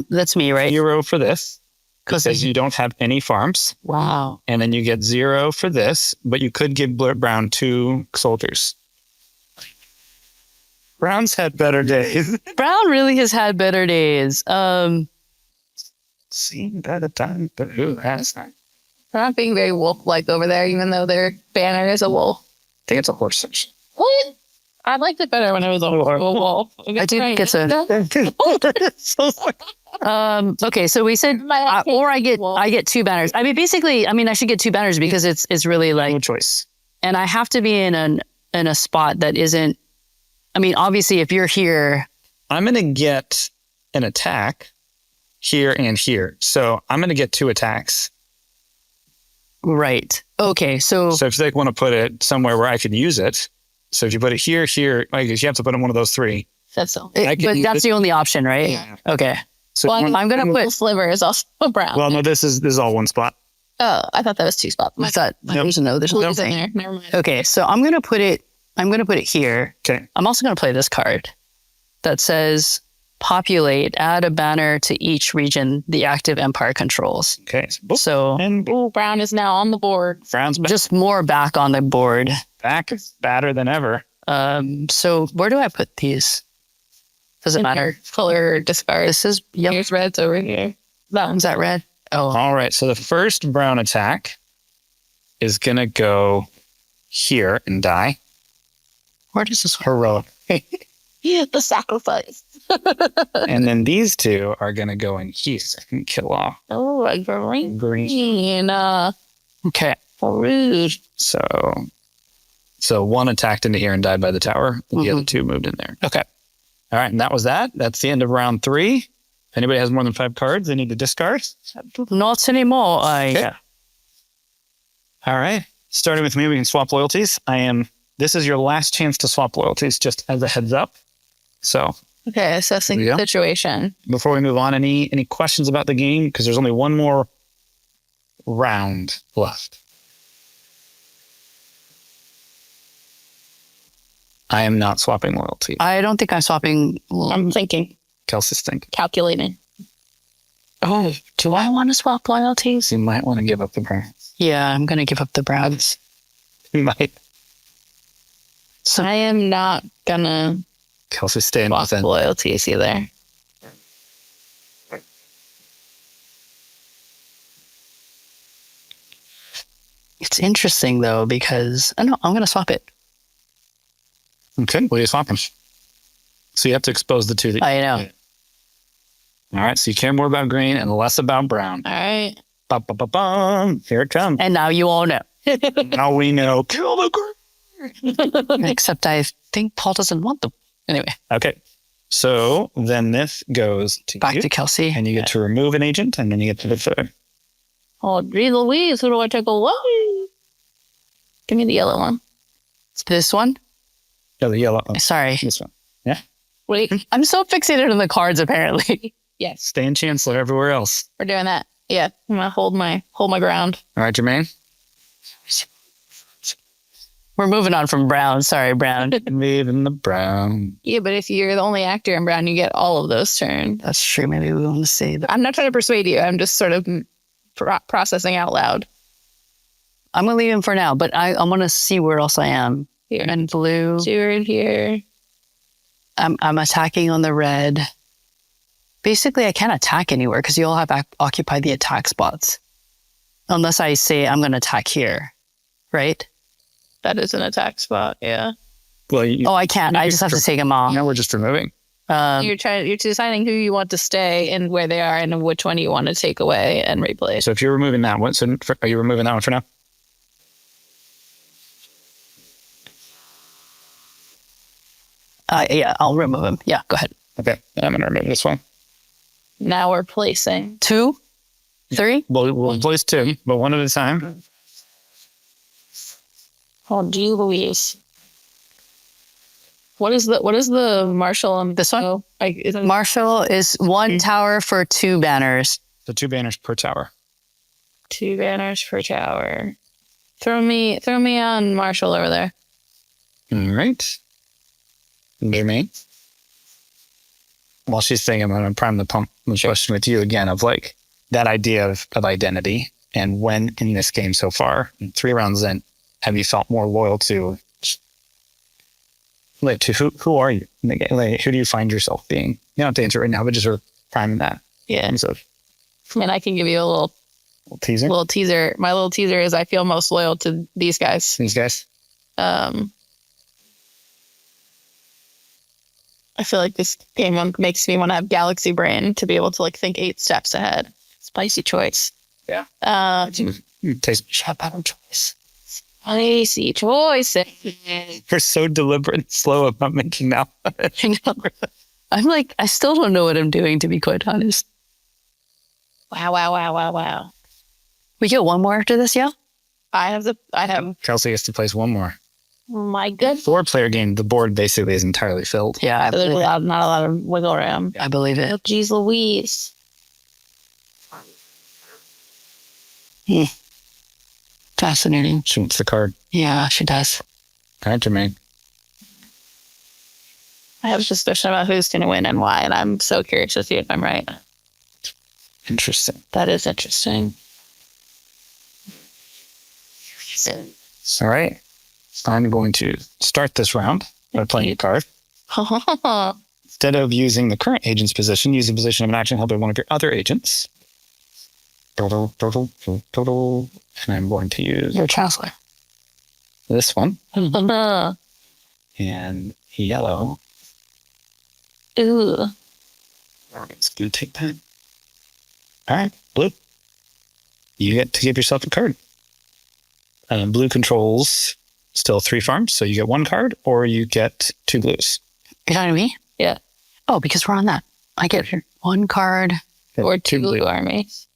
that's me, right? 0 for this because Because you don't have any farms. wow. And then you get 0 for this, but you could give brown 2 soldiers. Brown's had better days. Brown really has had better days. Seen better time, but who has? I They're not being very wolf-like over there, even though their banner is a wolf. think it's a horse section. What? I liked it better when it was a wolf. I do think it's a. Okay, so we said, or I get 2 banners. I mean, basically, I should get 2 banners because it's really No like, choice. and I have to be in a spot that isn't. I mean, obviously, if you're here, I'm going to get an attack here and here. So I'm going to get 2 attacks. right? Okay, so So if they want to put it somewhere where I could use it. So if you put it here, like you have to put it in one of those 3. That's all. I can but use that's it. the only option, right? Yeah. Okay, So Well, I'm gonna the put. sliver is also brown. well, no, this is all one spot. Oh, I thought that was 2 spots. I thought there's no. There's Blue no is in thing. there. Never mind. Okay, so I'm gonna put it here. Okay. I'm also gonna play this card that says populate, add a banner to each region the active empire controls. Okay. So And Ooh, brown is now on the board. Brown's just more back on the board. back badder than ever. So where do I put these? Does it matter? Color discard. This is yellow. Here's red's over here. That one's Is that red? Oh, All right. So the first brown attack is going to go here and die. where does this? Heroic. yeah, the sacrifice. And then these 2 are going to go in here and kill off Oh, a green. green. Okay. Rude. So 1 attacked into here and died by the tower. The other 2 moved in there. Okay. All right. And that was that. That's the end of round 3. If anybody has more than 5 cards, they need to discard. Not anymore. Okay. All right. Starting with me, we can swap loyalties. This is your last chance to swap loyalties, just as a heads up. So Okay, assessing Yeah. the situation. before we move on, any questions about the game? Because there's only one more round left. I am not swapping loyalty. I don't think I'm swapping. I'm thinking, Kelsey's thinking. calculating. Oh, do I want to swap loyalties? You might want to give up the Browns. Yeah, I'm gonna give up the Browns. You might. So I am not gonna Kelsey's staying swap with it. loyalties either. it's interesting though because I know I'm gonna swap it. Okay, what are you swapping? So you have to expose the 2 that I know. All right, so you care more about green and less about brown. All right. Ba-ba-ba-bum. Here it comes. And now you all know. Now we know. Kill the green. Except I think Paul doesn't want them. Anyway, Okay. So then this goes to back you, to Kelsey. and you get to remove an agent, and then you get to defer. Oh, geez Louise, who do I take away? Give me the yellow one. This one? Oh, the yellow. Oh, Sorry. this one. Yeah. Wait. I'm so fixated on the cards, apparently. Yes, Stay in Chancellor everywhere else. we're doing that. Yeah, I'm gonna hold my ground. All right, Jermaine. We're moving on from Brown. Sorry, Brown. Leaving the brown. Yeah, but if you're the only actor in Brown, you get all of those turns. That's true. Maybe we want to say that. I'm not trying to persuade you. I'm just sort of processing out loud. I'm going to leave him for now, but I'm going to see where else I am. Here. And blue. Steward here. I'm attacking on the red. Basically, I can't attack anywhere because you all have occupied the attack spots. Unless I say I'm going to attack here, right? That is an attack spot. Yeah. Well, Oh, I can't. I just have to take them off. now we're just removing. You're deciding who you want to stay and where they are and which one you want to take away and replace. So if you're removing that one, are you removing that one for now? Yeah, I'll remove him. Yeah, go ahead. Okay. I'm going to remove this one. Now we're placing. 2, 3. We'll place two, but one at a time. Oh, gee Louise. What is the Marshall on This one? Oh, Marshall is 1 tower for 2 banners. So 2 banners per tower. 2 banners per tower. Throw me on Marshall over there. All right. Jermaine. While she's thinking, I'm going to prime the pump question with you again of like that idea of identity. And when in this game so far, 3 rounds in, have you felt more loyal to who are you in the game? Like, who do you find yourself being? You don't have to answer right now, but just sort of priming that. Yeah. So, And I can give you a little teaser. teaser. My little teaser is I feel most loyal to these guys. These guys. I feel like this game makes me want to have galaxy brain to be able to like think 8 steps ahead. Spicy choice. Yeah. Taste shot bottom choice. Spicy choice. You're so deliberate and slow about making that one. I know. I'm like, I still don't know what I'm doing, to be quite honest. Wow. We get one more after this, yeah? I have Kelsey has to place one more. my good. 4-player game, the board basically is entirely filled. Yeah, There's not a lot of wiggle room. I believe Oh, it. geez Louise. Fascinating. She wants the card. Yeah, she does. All right, Jermaine. I have a suspicion about who's going to win and why, and I'm so curious to see if I'm right. Interesting. That is interesting. All right. I'm going to start this round by playing a card. Instead of using the current agent's position, use the position of an action held by one of your other agents. And I'm going to use You're a chancellor. this one. And yellow. Ooh. It's going to take that. All right, blue. You get to give yourself a card. Blue controls still 3 farms, so you get 1 card or you get 2 blues. You're talking to me? Yeah. Oh, because we're on that. I get 1 card. Or 2 blue armies.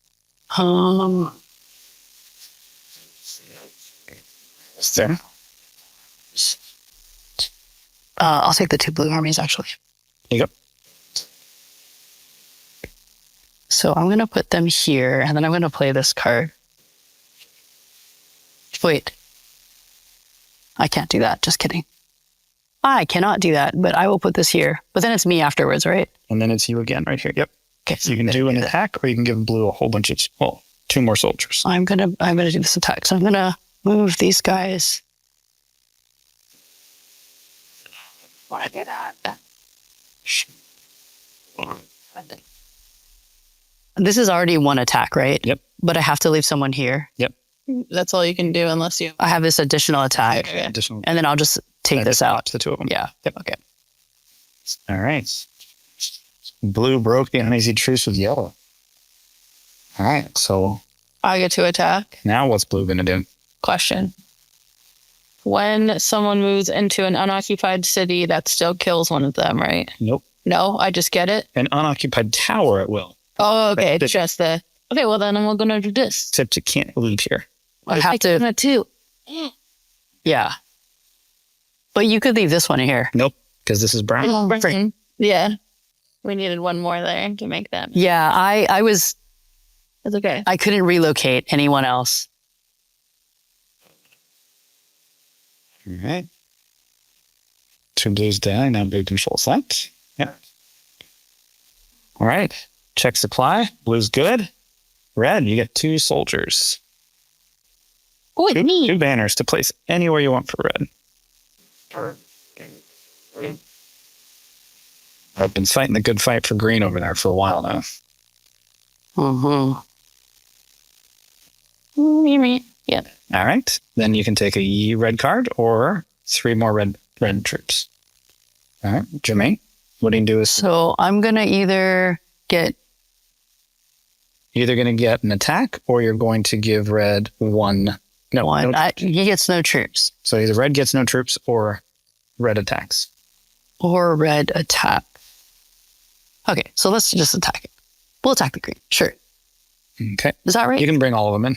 There. I'll take the 2 blue armies, actually. There you go. So I'm going to put them here, and then I'm going to play this card. Wait. I can't do that. Just kidding. I cannot do that, but I will put this here. But then it's me afterwards, right? And then it's you again right here. Yep. Okay. So you can do an attack or you can give blue a whole bunch of, 2 more soldiers. I'm gonna do this attack. So I'm gonna move these guys. Want to do that? This is already 1 attack, right? Yep. But I have to leave someone here. Yep. That's all you can do unless you. I have this additional attack, Okay. Additional. and then I'll just take this out. The 2 of them. Yeah. Yep. Okay. All right. Blue broke the uneasy truce with yellow. All right. So I get to attack. now what's blue going to do? Question. When someone moves into an unoccupied city, that still kills one of them, right? Nope. No, I just get it. An unoccupied tower, it will. Oh, okay. But- It's just the... Okay, well, then I'm going to do this. Except you can't leave here. I have to. Too. Yeah. But you could leave this one here. Nope, because this is brown. Britain. Yeah. We needed one more there to make that. Yeah, I was. It's okay. I couldn't relocate anyone else. All right. Two blues down, now blue control set. Yeah. All right. Check supply. Blue's good. Red, you get 2 soldiers. Oh, it's me. 2 banners to place anywhere you want for red. I've been fighting the good fight for green over there for a while now. Mm-hmm. Yeah. All right. Then you can take a red card or 3 more red troops. All right. Jermaine, what do you do? Is So I'm gonna either get. you're either going to get an attack or you're going to give red one. No, One. no. He gets no troops So either red gets no troops or red attacks. or red attack. Okay, so let's just attack it. We'll attack the green. Sure. Okay. Is that right? You can bring all of them in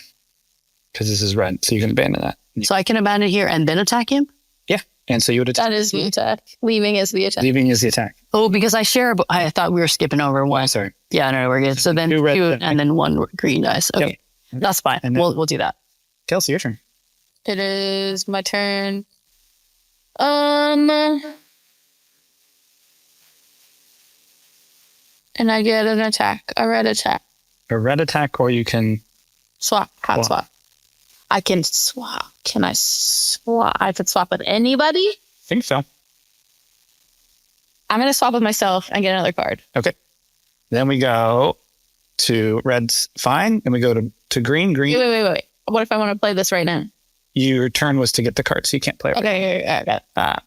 because this is red. So you can abandon that. So I can abandon here and then attack him? Yeah. And so you would attack. That is the attack. Leaving is the attack. Leaving is the attack. Oh, because I share. I thought we were skipping over one. Oh, sorry. Yeah, no, we're good. So then 2 red, 2 and then 1 green dice. Okay, Yep. that's fine. And then- We'll do that. Kelsey, your turn. It is my turn. And I get an attack, a red attack. A red attack, or you can. Swap, hot swap. I can swap. Can I swap? I could swap with anybody? Think so. I'm going to swap with myself and get another card. Okay. Then we go to red's fine, and we go to green. Green. Wait. What if I want to play this right now? Your turn was to get the card, so you can't play it. Okay.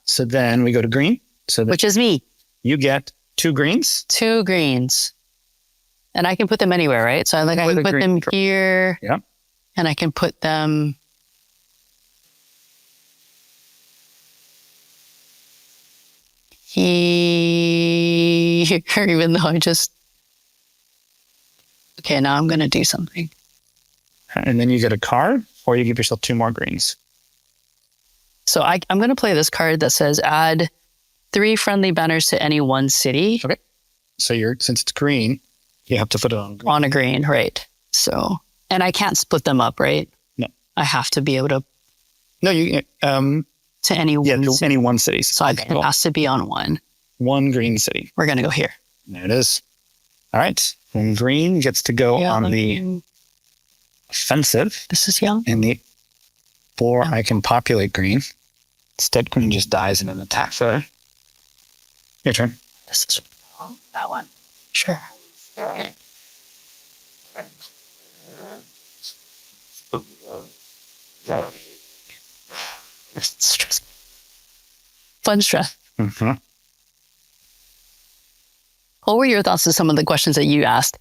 So then we go to green. So Which is me. you get 2 greens. 2 greens. And I can put them anywhere, right? So I With can a put green them here. Yeah. And I can put them here, even though I just... Okay, now I'm going to do something. And then you get a card, or you give yourself 2 more greens. So I'm going to play this card that says add 3 friendly banners to any one city Okay. So since it's green, you have to put it on green. on a green, right? So, and I can't split them up, right? No. I have to be able to No, you to any yeah, one city. any one city. So it has to be on one. 1 green city. We're going to go here. There it is. All right. And green gets to go on the offensive. This is young. And or I can populate green. Instead, green just dies in an attack. So, your turn. This is that one. Sure. Stress. Fun stress. Mm-hmm. What were your thoughts to some of the questions that you asked?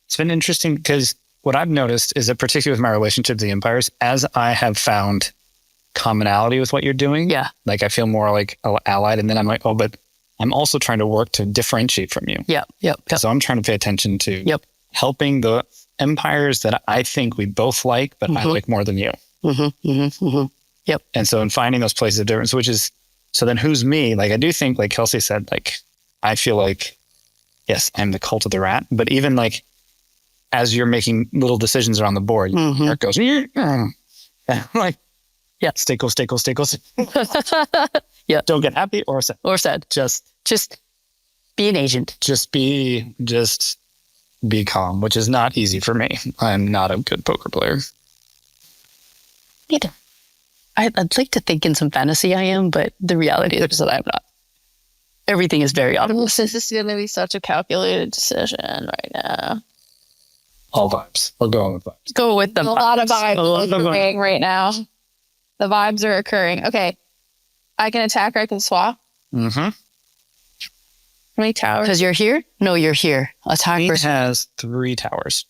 It's been interesting because what I've noticed is that particularly with my relationship to the empires, as I have found commonality with what you're doing, Yeah. like I feel more like allied. And then I'm like, oh, but I'm also trying to work to differentiate from you. Yep. So I'm trying to pay attention to Yep. helping the empires that I think we both like, but I like more than you. And so in finding those places of difference, which is, so then who's me? Like, I do think, like Kelsey said, like, I feel like, yes, I'm the cult of the rat, but even like, as you're making little decisions around the board, it goes, like, Yeah. stay close. Yeah. Don't get happy or sad. Or said, just be an agent. Just be calm, which is not easy for me. I'm not a good poker player. I'd like to think in some fantasy I am, but the reality is that I'm not. Everything is very obvious. This is going to be such a calculated decision right now. All vibes. We're going with vibes. Go with them. A lot of vibes occurring right now. The vibes are occurring. Okay. I can attack or I can swap. Mm-hmm. How many towers? Because you're here? No, you're here. Attack It versus... has 3 towers.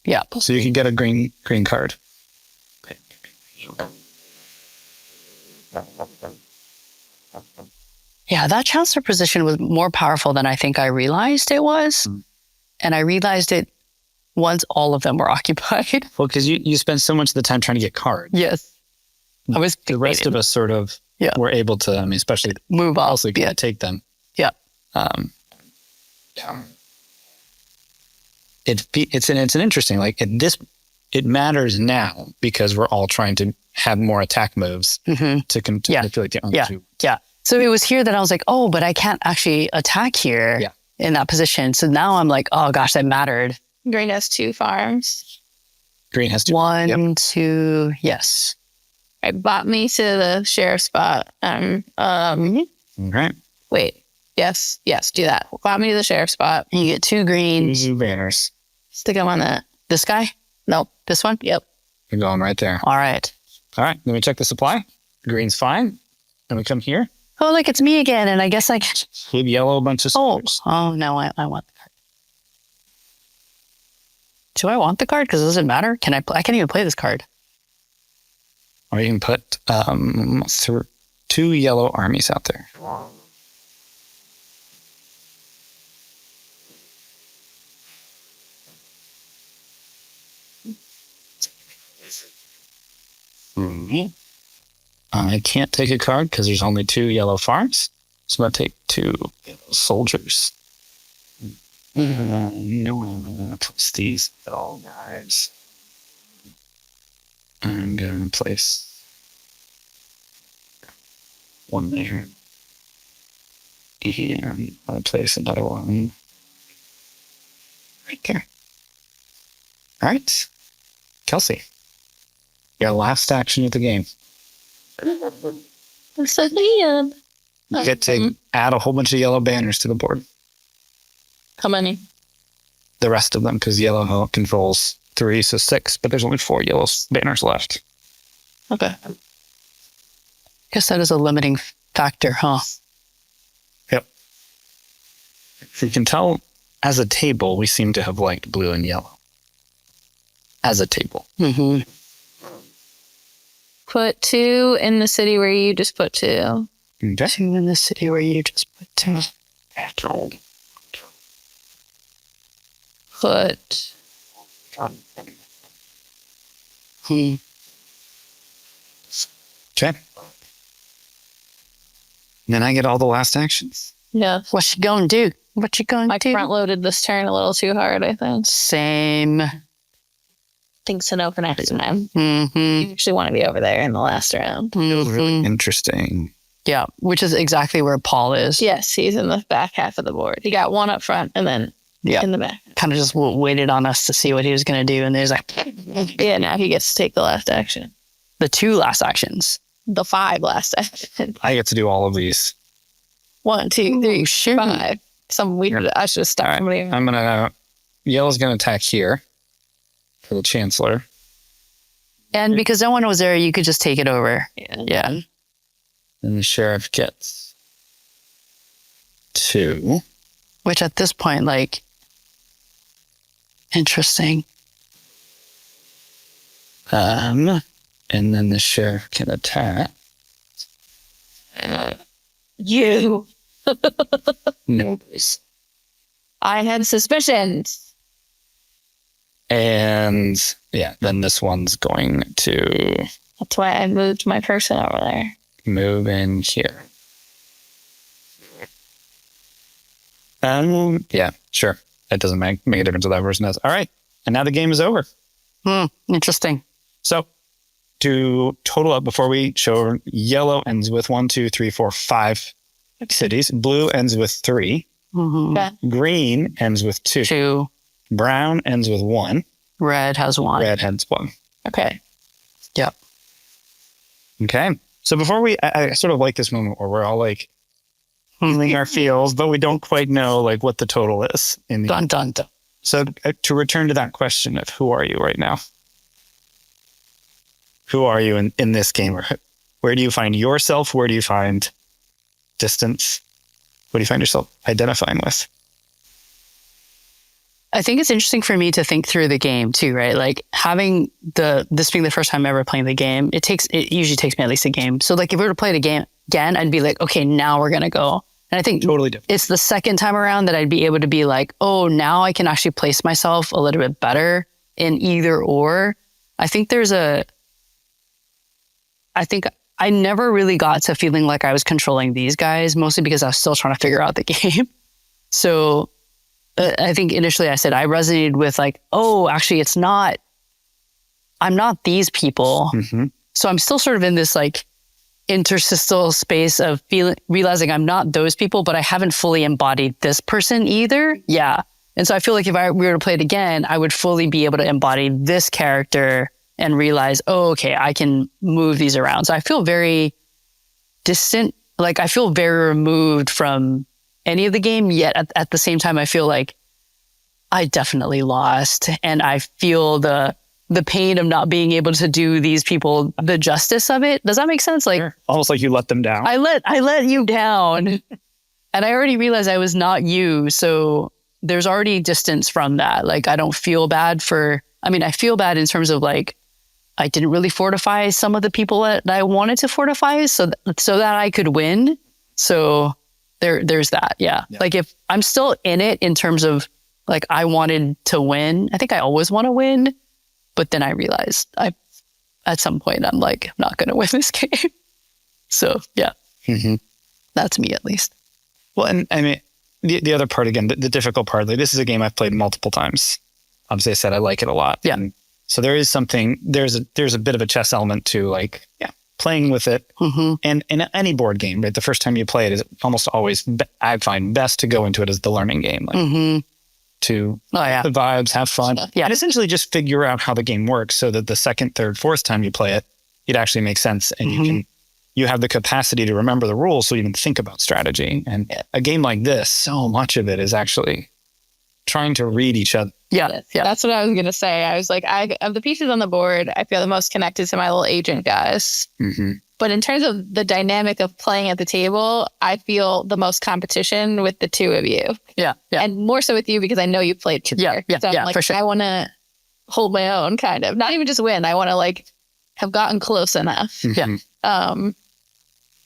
Yeah. So you can get a green card. Okay. Yeah, that chancellor position was more powerful than I think I realized it was. And I realized it once all of them were occupied. Well, because you spend so much of the time trying to get cards. Yes. I was The rest of us sort of were able to, I mean, especially move off. also can't take them. Yeah. It's an interesting, like it matters now because we're all trying to have more attack moves to manipulate the other two. Yeah. So it was here that I was like, oh, but I can't actually attack here in that position. So now I'm like, oh gosh, that mattered. Green has 2 farms. Green has 2. One, 2, yes. Right, bought me to the sheriff's spot. Right. Wait. Yes, do that. Bought me to the sheriff's spot. You get 2 greens. 2 banners. Stick them on that. This guy? Nope. This one? Yep. You're going right there. All right. All right. Let me check the supply. Green's fine. Then we come here. Oh, look, it's me again. And I guess I... Give yellow a bunch of soldiers. Oh no, I want the card. Do I want the card? Because it doesn't matter. Can I? I can't even play this card. Or you can put 2 yellow armies out there. I can't take a card because there's only 2 yellow farms. So I'm going to take 2 yellow soldiers. No, I'm going to place these all guys. I'm going to place 1 there. And I'm going to place another one right there. All right. Kelsey, your last action of the game. I'm so good. You get to add a whole bunch of yellow banners to the board. How many? The rest of them, because yellow controls 3, so 6, but there's only 4 yellow banners left. Okay. Guess that is a limiting factor, huh? Yep. You can tell, as a table, we seem to have liked blue and yellow. As a table. Mm-hmm. Put 2 in the city where you just put 2. Okay. 2 in the city where you just put 2. Put Okay. Then I get all the last actions. What you gonna do? What you gonna I do? front loaded this turn a little too hard, I think. Same. Thanks to know for next time. Mm-hmm. You actually want to be over there in the last round. Mm-hmm. Interesting. Yeah, which is exactly where Paul is. Yes, he's in the back half of the board. He got 1 up front and then in the back. Kind of just waited on us to see what he was going to do. And there's like... Yeah, now he gets to take the last action. The 2 last actions. The 5 last action. I get to do all of these. 1, 2, 3, sure. 5. Some weird... I should have stopped somebody. I'm going to... Yellow's going to attack here for the Chancellor. And because no one was there, you could just take it over. Yeah. And the Sheriff gets 2. Which at this point, like... Interesting. And then the Sheriff can attack. You. No. I had suspicions. And yeah, then this one's going to That's why I moved my person over there. move in here. Yeah, sure. That doesn't make a difference what that person does. All right. And now the game is over. Interesting. So to total up before we show, yellow ends with 1, 2, 3, 4, 5 cities. Blue ends with 3. Mm-hmm. Okay. Green ends with 2. 2. Brown ends with 1. Red has 1. Red ends 1. Okay. Yep. Okay. So before I sort of like this moment where we're all like feeling our feels, but we don't quite know like what the total is. Dun, dun, dun. So to return to that question of who are you right now? Who are you in this game? Where do you find yourself? Where do you find distance? What do you find yourself identifying with? I think it's interesting for me to think through the game too, right? Like having this being the first time ever playing the game, it usually takes me at least a game. So like if we were to play the game again, I'd be like, okay, now we're going to go. And I think Totally different. it's the second time around that I'd be able to be like, oh, now I can actually place myself a little bit better in either or. I think I never really got to feeling like I was controlling these guys, mostly because I was still trying to figure out the game. So I think initially I said I resonated with like, oh, actually I'm not these people. Mm-hmm. So I'm still sort of in this like interstitial space of realizing I'm not those people, but I haven't fully embodied this person either. Yeah. And so I feel like if we were to play it again, I would fully be able to embody this character and realize, oh, okay, I can move these around. So I feel very distant. Like I feel very removed from any of the game, yet at the same time, I feel like I definitely lost. And I feel the pain of not being able to do these people the justice of it. Does that make sense? Like Sure. Almost like you let them down. I let you down. And I already realized I was not you. So there's already distance from that. Like I don't feel bad I feel bad in terms of like, I didn't really fortify some of the people that I wanted to fortify so that I could win. So there's that. Yeah. Like if I'm still in it in terms of like, I wanted to win. I think I always want to win. But then I realized at some point, I'm like, I'm not going to win this game. So yeah, That's me at least. Well, and I mean, the other part, again, the difficult part, like this is a game I've played multiple times. Obviously I said I like it a lot. Yeah. And so there's a bit of a chess element to like, playing with it. Mm-hmm. And in any board game, right, the first time you play it is almost always, I find best to go into it as the learning game, like to the vibes, have fun, and essentially just figure out how the game works so that the second, third, fourth time you play it, it actually makes sense. And you have the capacity to remember the rules so you can think about strategy. And a game like this, so much of it is actually trying to read each other. Yeah. That's what I was going to say. I was like, of the pieces on the board, I feel the most connected to my little agent guys. Mm-hmm. But in terms of the dynamic of playing at the table, I feel the most competition with the two of you. Yeah. And more so with you because I know you played together. So I'm like, for sure. I want to hold my own, kind of. Not even just win. I want to like have gotten close enough. Yeah.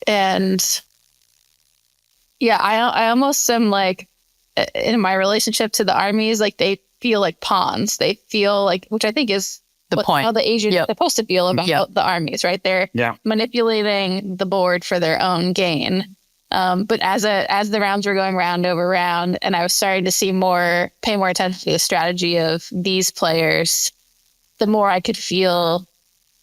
And yeah, I almost am like, in my relationship to the armies, like they feel like pawns. They feel like, which I think is the point. How the agent is supposed to feel about the armies, right? They're manipulating the board for their own gain. But as the rounds were going round over round, and I was starting to pay more attention to the strategy of these players, the more I could feel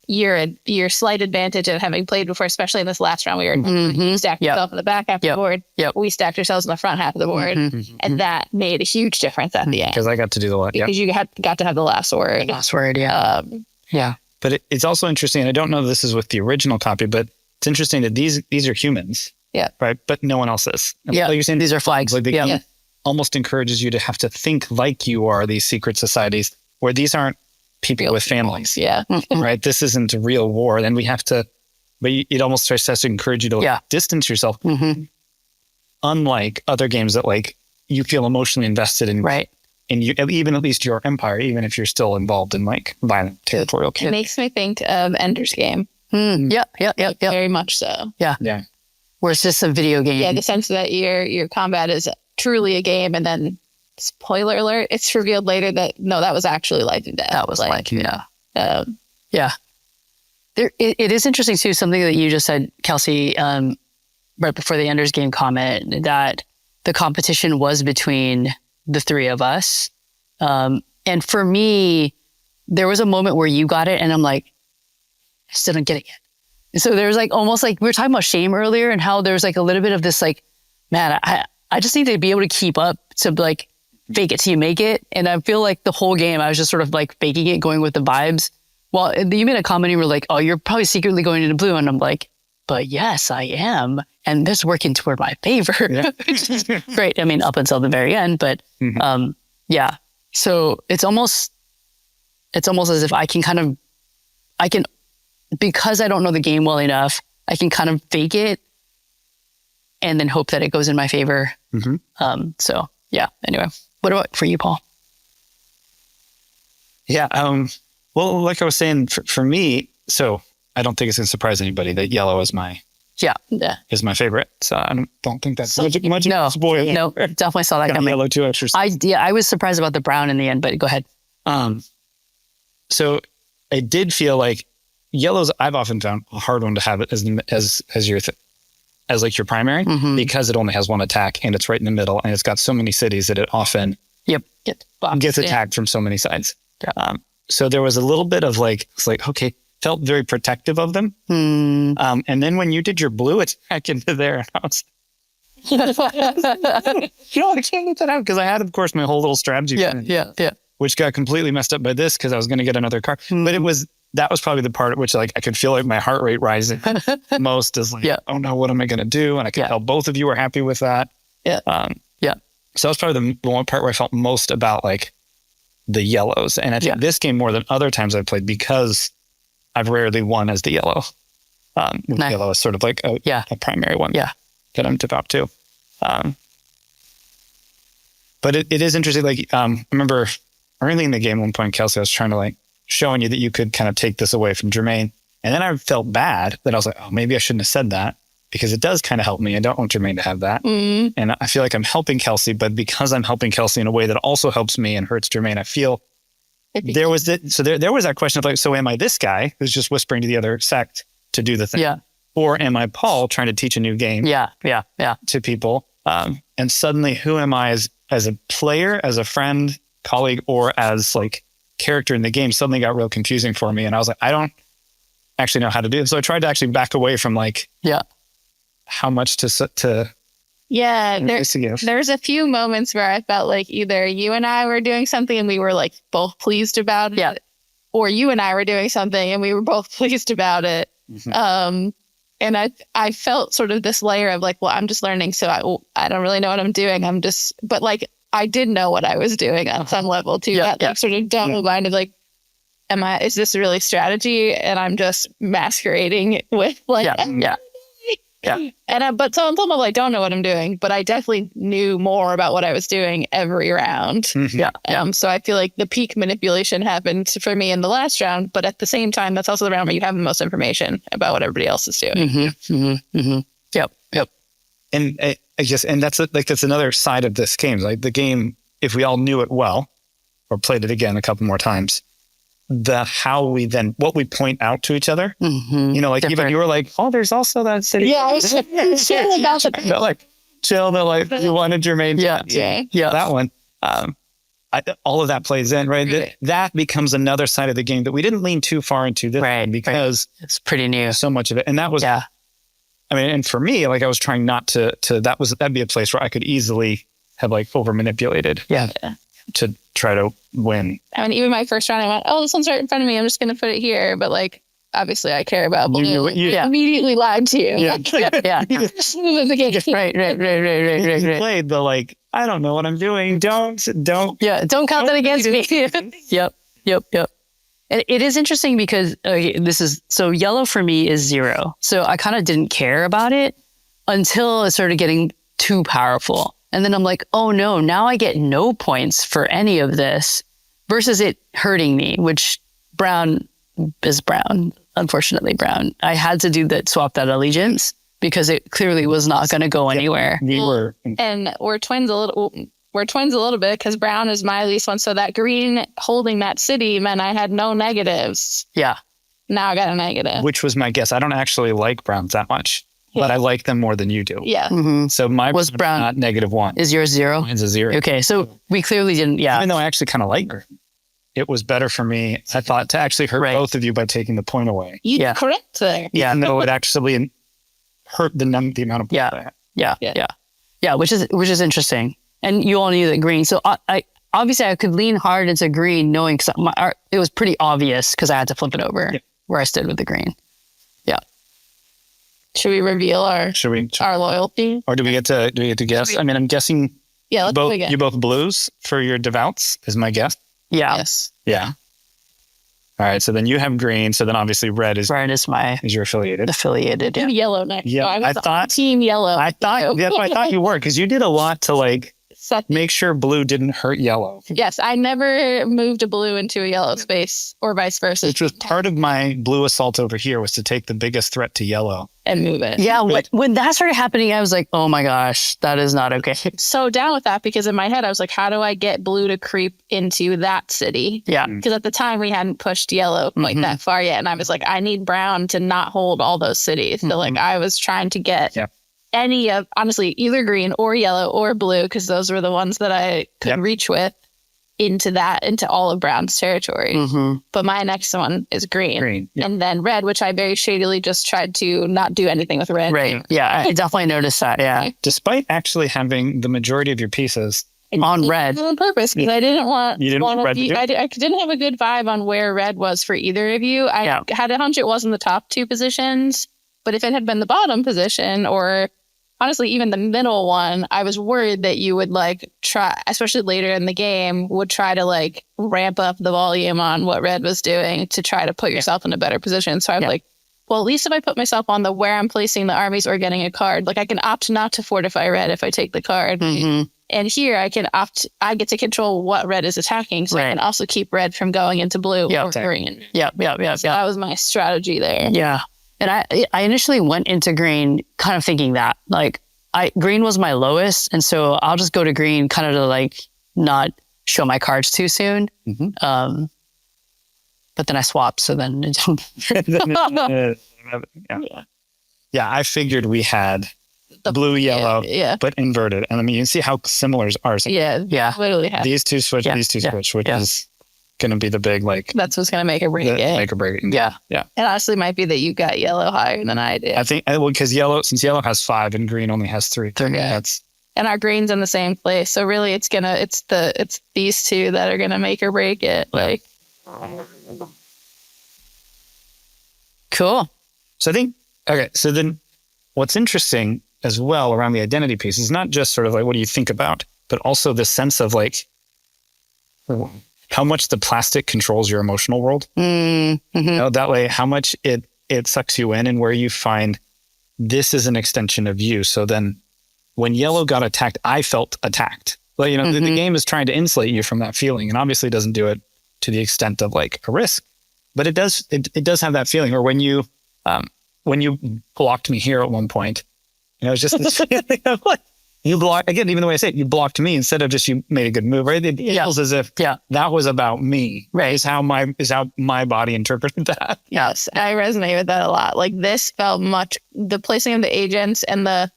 your slight advantage of having played before, especially in this last round. We were you stacked yourself in the back half of the board. We stacked ourselves in the front half of the board. And that made a huge difference at the end. Because I got to do the last. Because you got to have the last word. But it's also interesting, and I don't know if this is with the original copy, but it's interesting that these are humans. Yeah. Right. But no one else is. And Yeah. like you're saying, These are flags. Like the game almost encourages you to have to think like you are these secret societies where these aren't people with families. Yeah. Right. This isn't a real war. And we have to, but it almost tries to encourage you to distance yourself. Unlike other games that like you feel emotionally invested in. Right. And you, even at least your empire, even if you're still involved in like violent territorial It makes me think of Ender's Game. Yeah. Very much so. Yeah. Where it's just a video game. Yeah, the sense that your combat is truly a game, and then spoiler alert, it's revealed later that no, that was actually life and death. That was like It is interesting too, something that you just said, Kelsey, right before the Ender's Game comment, that the competition was between the three of us. And for me, there was a moment where you got it and I'm like, I still don't get it yet. And so there's like almost like we were talking about shame earlier and how there's like a little bit of this like, man, I just need to be able to keep up to like fake it till you make it. And I feel like the whole game, I was just sort of like faking it, going with the vibes. Well, you made a comment, you were like, oh, you're probably secretly going into blue. And I'm like, but yes, I am. And this is working toward my favor. Which is great. I mean, up until the very end, but So it's almost as if I can, because I don't know the game well enough, I can kind of fake it and then hope that it goes in my favor. So yeah, anyway, what about for you, Paul? Yeah. Well, like I was saying, for me, so I don't think it's going to surprise anybody that yellow is my Yeah. favorite. So I don't think that's much No, of a spoiler. no, definitely saw that Got coming. yellow too extra. I was surprised about the brown in the end, but go ahead. So I did feel like yellows. I've often found a hard one to have it as your as like your primary because it only has one attack and it's right in the middle and it's got so many cities that it often gets attacked from so many sides. Yeah. So there was a little bit of like, it's like, okay, felt very protective of them. And then when you did your blue attack into there, and I was, I can't get that out because I had, of course, my whole little strategy. Yeah. Which got completely messed up by this because I was going to get another car. But that was probably the part at which like I could feel like my heart rate rising most is like, oh no, what am I going to do? And I could tell both of you were happy with that. Yeah. So that was probably the one part where I felt most about like the yellows. And I think this game more than other times I've played because I've rarely won as the yellow. Nice. Yellow is sort of like a primary one that I'm devout to. But it is interesting. Like, I remember early in the game, at one point, Kelsey, I was trying to like showing you that you could kind of take this away from Jermaine. And then I felt bad that I was like, oh, maybe I shouldn't have said that because it does kind of help me. I don't want Jermaine to have that. And I feel like I'm helping Kelsey, but because I'm helping Kelsey in a way that also helps me and hurts Jermaine, I feel there was that question of like, so am I this guy who's just whispering to the other sect to do the thing? Yeah. Or am I Paul trying to teach a new game to people? And suddenly who am I as a player, as a friend, colleague, or as like character in the game suddenly got real confusing for me. And I was like, I don't actually know how to do it. So I tried to actually back away from like, how much to there's a few moments where I felt like either you and I were doing something and we were like both pleased about it, or you and I were doing something and we were both pleased about it. And I felt sort of this layer of like, well, I'm just learning, so I don't really know what I'm doing. But like I did know what I was doing on some level too. Like sort of double minded, like, is this really strategy? And I'm just masquerading with like, And but some level I don't know what I'm doing, but I definitely knew more about what I was doing every round. So I feel like the peak manipulation happened for me in the last round, but at the same time, that's also the round where you have the most information about what everybody else is doing. Yep. And I guess, and that's another side of this game. Like the game, if we all knew it well, or played it again a couple more times, what we point out to each other, you know, like different. Even you were like, oh, there's also that city. Yeah, I was chill about the like chill that like you wanted Jermaine. That one. All of that plays in, right? That becomes another side of the game that we didn't lean too far into this one because it's pretty new. So much of it, and that was I mean, and for me, like I was trying not to that'd be a place where I could easily have like over manipulated. To try to win. I mean, even my first round, I went, oh, this one's right in front of me. I'm just going to put it here. But like, obviously I care about blue. Immediately lied to you. Right. Played the like, I don't know what I'm doing. Don't count that against me. Yep. And it is interesting because yellow for me is 0. So I kind of didn't care about it until it started getting too powerful. And then I'm like, oh no, now I get no points for any of this versus it hurting me, which brown is brown, unfortunately brown. I had to swap that allegiance because it clearly was not going to go anywhere. And we're twins a little bit because brown is my least one. So that green holding that city meant I had no negatives. Yeah. Now I got a negative. Which was my guess. I don't actually like browns that much. But I like them more than you do. Yeah. So my was brown not -1. Is yours 0? Mine's a 0. Okay, so we clearly didn't. Yeah. Even though I actually kind of like her, it was better for me. I thought to actually hurt both of you by taking the point away. You're correct there. Yeah. No, it actually hurt the amount of points I had. Yeah. Which is interesting. And you all knew that green. So I obviously I could lean hard into green, knowing it was pretty obvious because I had to flip it over where I stood with the green. Yeah. Should we reveal our loyalty? Or do we get to guess? I mean, I'm guessing let's you both blues for your devouts is my guess. Yeah. Yes. Yeah. All right. So then you have green. So then obviously red is your affiliated. Affiliated. Yeah. Yellow next. Yeah. So I thought team yellow. That's what I thought you were because you did a lot to like make sure blue didn't hurt yellow. Yes, I never moved a blue into a yellow space or vice versa. Which was part of my blue assault over here, was to take the biggest threat to yellow. And move it. Yeah, when that started happening, I was like, oh my gosh, that is not okay. So down with that, because in my head, I was like, how do I get blue to creep into that city? Yeah. Because at the time, we hadn't pushed yellow like that far yet. And I was like, I need brown to not hold all those cities. So like, I was trying to get any of, honestly, either green or yellow or blue, because those were the ones that I could reach with, into all of brown's territory. But my next one is green. And then red, which I very shadily just tried to not do anything with red. Right. Yeah, I definitely noticed that. Yeah. Despite actually having the majority of your pieces on red. On purpose, because I didn't want... You didn't want red to do it? I didn't have a good vibe on where red was for either of you. I had a hunch it wasn't the top two positions, but if it had been the bottom position, or honestly, even the middle one, I was worried that you would like try, especially later in the game, would try to like ramp up the volume on what red was doing to try to put yourself in a better position. So I was like, well, at least if I put myself on the where I'm placing the armies or getting a card, like I can opt not to fortify red if I take the card. And here I get to control what red is attacking. So I can also keep red from going into blue or green. So that was my strategy there. Yeah. And I initially went into green kind of thinking that like green was my lowest. And so I'll just go to green kind of to like not show my cards too soon. But then I swapped. So then I figured we had the blue, yellow, but inverted. And I mean, you can see how similar ours are. Literally have. These two switch, these two switch, which is going to be the big, like... That's what's going to make or break it. Make or break it. Yeah. It honestly might be that you got yellow higher than I did. I think, because since yellow has 5 and green only has 3. And our green's in the same place. So really it's these two that are going to make or break it. Like... Cool. So I think, okay, so then what's interesting as well around the identity piece is not just sort of like, what do you think about, but also the sense of like, how much the plastic controls your emotional world. You know, that way, how much it sucks you in, and where you find this is an extension of you. So then when yellow got attacked, I felt attacked. Well, you know, the game is trying to insulate you from that feeling, and obviously doesn't do it to the extent of like a risk, but it does have that feeling. Or when you blocked me here at one point, you know, it's just this feeling of like, you block again, even the way I say it, you blocked me instead of just you made a good move, right? It feels as if that was about me, right? Is how my body interpreted that. Yes, I resonate with that a lot. Like this felt much, the placing of the agents and the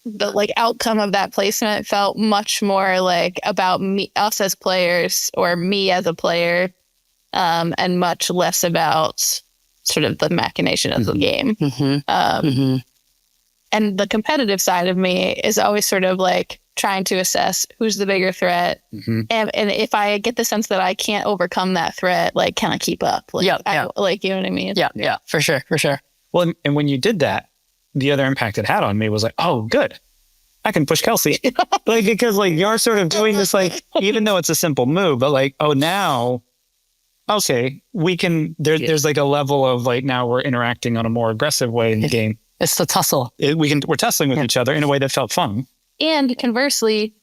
like outcome of that placement felt much more like about me, us as players, or me as a player, and much less about sort of the machination of the game. And the competitive side of me is always sort of like trying to assess who's the bigger threat. And if I get the sense that I can't overcome that threat, like, can I keep up? Like, like, you know what I mean? Yeah, for sure. Well, and when you did that, the other impact it had on me was like, oh, good. I can push Kelsey. Like, because like you're sort of doing this, like, even though it's a simple move, but like, oh, now, okay, we can, there's like a level of like, now we're interacting on a more aggressive way in the game. It's the tussle. We're tussling with each other in a way that felt fun. And conversely,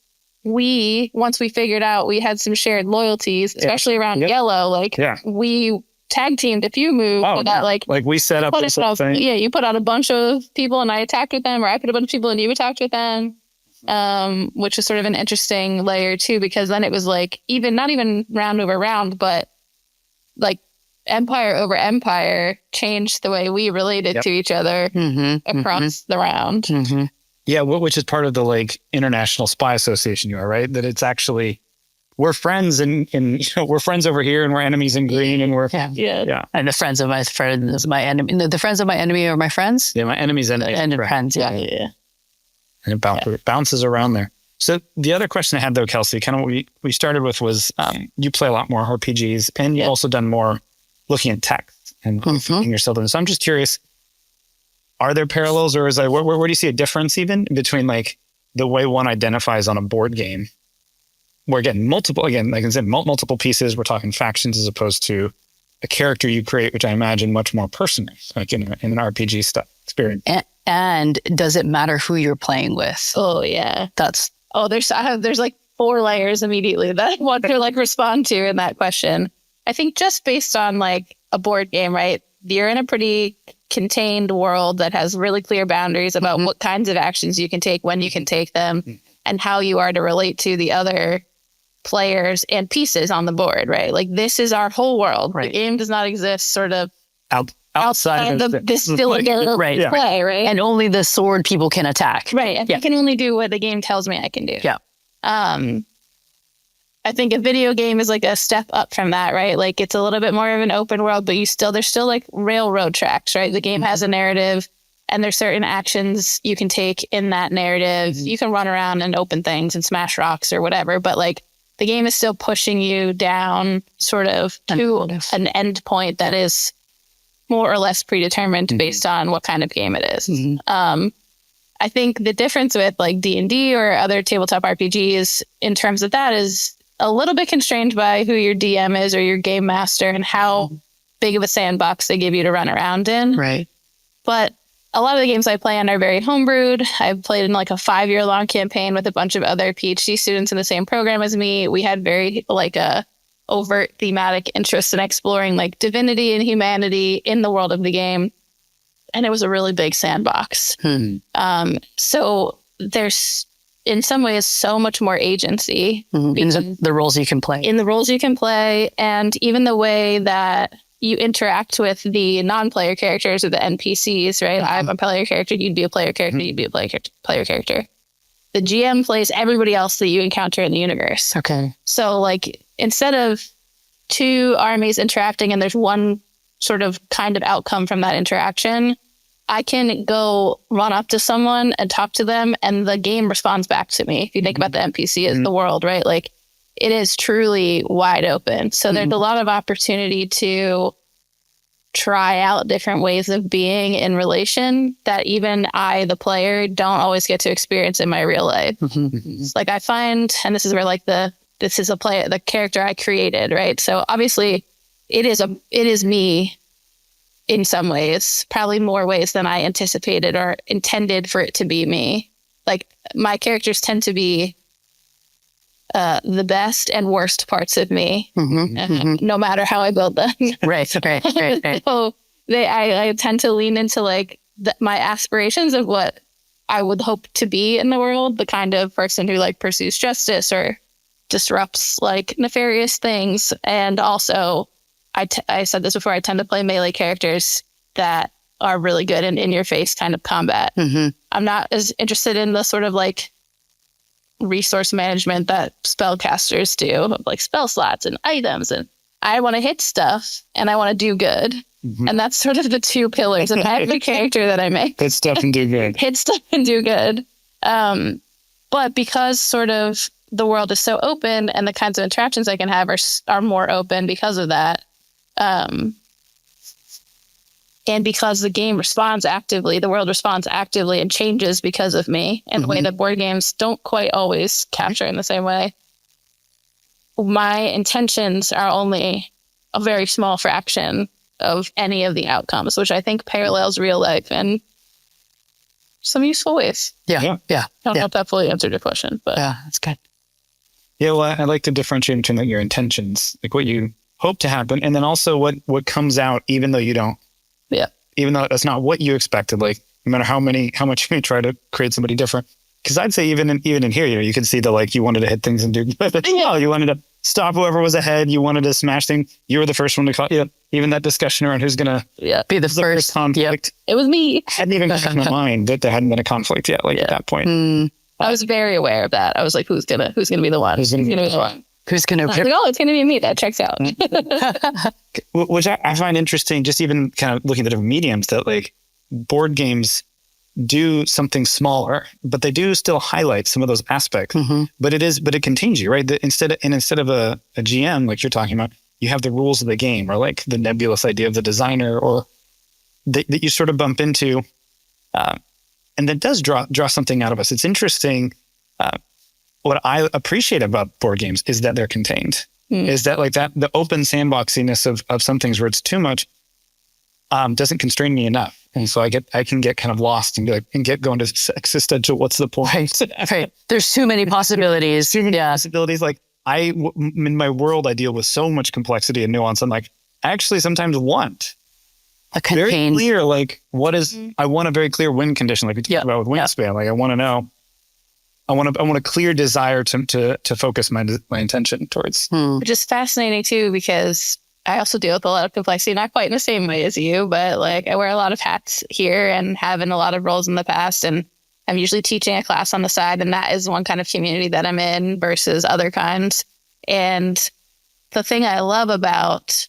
once we figured out we had some shared loyalties, especially around yellow, like we tag teamed a few moves that like we set up this whole thing. Yeah, you put out a bunch of people and I attacked with them, or I put a bunch of people and you attacked with them. Which is sort of an interesting layer too, because then it was like not even round over round, but like empire over empire changed the way we related to each other across the round. Yeah, which is part of the like International Spy Association you are, right? That it's actually, we're friends and you know, we're friends over here and we're enemies in green and we're and the friends of my friend is my enemy. The friends of my enemy are my friends. Yeah, my enemy's enemy. And friends. Yeah. And it bounces around there. So the other question I had though, Kelsey, kind of what we started with was you play a lot more RPGs and you've also done more looking at text and thinking yourself in. So I'm just curious, are there parallels, or is where do you see a difference even between like the way one identifies on a board game? We're getting multiple pieces. We're talking factions as opposed to a character you create, which I imagine much more personal, like in an RPG stuff experience. And does it matter who you're playing with? Oh yeah. That's There's like 4 layers immediately that I want to like respond to in that question. I think just based on like a board game, right? You're in a pretty contained world that has really clear boundaries about what kinds of actions you can take, when you can take them, and how you are to relate to the other players and pieces on the board, right? Like this is our whole world. Right. The game does not exist sort of outside of this play, right? And only the sword people can attack. Right. I can only do what the game tells me I can do. Yeah. I think a video game is like a step up from that, right? Like it's a little bit more of an open world, but there's still like railroad tracks, right? The game has a narrative and there's certain actions you can take in that narrative. You can run around and open things and smash rocks or whatever, but like the game is still pushing you down sort of to an end point that is more or less predetermined based on what kind of game it is. I think the difference with like D&D or other tabletop RPGs in terms of that is a little bit constrained by who your DM is or your game master and how big of a sandbox they give you to run around in. Right. But a lot of the games I play on are very homebrewed. I've played in like a 5-year-long campaign with a bunch of other PhD students in the same program as me. We had very like a overt thematic interest in exploring like divinity and humanity in the world of the game. And it was a really big sandbox. So there's in some ways so much more agency in the roles you can play. In the roles you can play, and even the way that you interact with the non-player characters or the NPCs, right? I'm a player character, you'd be a player character, you'd be a player character. The GM plays everybody else that you encounter in the universe. Okay. So like instead of 2 armies interacting and there's one sort of kind of outcome from that interaction, I can go run up to someone and talk to them and the game responds back to me. If you think about the NPC as the world, right? Like it is truly wide open. So there's a lot of opportunity to try out different ways of being in relation that even I, the player, don't always get to experience in my real life. Like I find, and this is where like the character I created, right? So obviously it is me in some ways, probably more ways than I anticipated or intended for it to be me. Like my characters tend to be the best and worst parts of me, no matter how I build them. Right. So I tend to lean into like my aspirations of what I would hope to be in the world, the kind of person who like pursues justice or disrupts like nefarious things. And also, I said this before, I tend to play melee characters that are really good in your face kind of combat. I'm not as interested in the sort of like resource management that spellcasters do, like spell slots and items. And I want to hit stuff and I want to do good. And that's sort of the 2 pillars of every character that I make. Hit stuff and do good. Hit stuff and do good. But because sort of the world is so open and the kinds of interactions I can have are more open because of that. And because the game responds actively, the world responds actively and changes because of me in a way that board games don't quite always capture in the same way. My intentions are only a very small fraction of any of the outcomes, which I think parallels real life in some useful ways. Yeah. I don't know if that fully answered your question, but yeah, that's good. Yeah, well, I like to differentiate between like your intentions, like what you hope to happen, and then also what comes out, even though you don't. Yeah. Even though that's not what you expected, like no matter how much you may try to create somebody different. Because I'd say even in here, you can see that like you wanted to hit things and do good. You wanted to stop whoever was ahead. You wanted to smash things. You were the first one to call. Even that discussion around who's gonna be the first conflict. It was me. Hadn't even come to mind that there hadn't been a conflict yet. At that point, I was very aware of that. I was like, who's gonna be the one? Who's gonna be the one? Who's gonna? Like, it's gonna be me. That checks out. Which I find interesting. Just even kind of looking at different mediums, that like board games do something smaller, but they do still highlight some of those aspects. But it contains you, right? Instead of a GM like you're talking about, you have the rules of the game, or like the nebulous idea of the designer, or that you sort of bump into, and that does draw something out of us. It's interesting. What I appreciate about board games is that they're contained. Is that like that the open sandboxiness of some things where it's too much. doesn't constrain me enough. And so I can get kind of lost and be like, and get going to existential. What's the point? Right. There's too many possibilities. Too many possibilities. Like in my world, I deal with so much complexity and nuance. I'm like, I actually sometimes want A very contained. clear, like what is, I want a very clear win condition. Like we talked about with Wingspan. Like I want to know, I want a clear desire to focus my intention towards. Which is fascinating too, because I also deal with a lot of complexity, not quite in the same way as you, but like I wear a lot of hats here and have in a lot of roles in the past. And I'm usually teaching a class on the side, and that is one kind of community that I'm in versus other kinds. And the thing I love about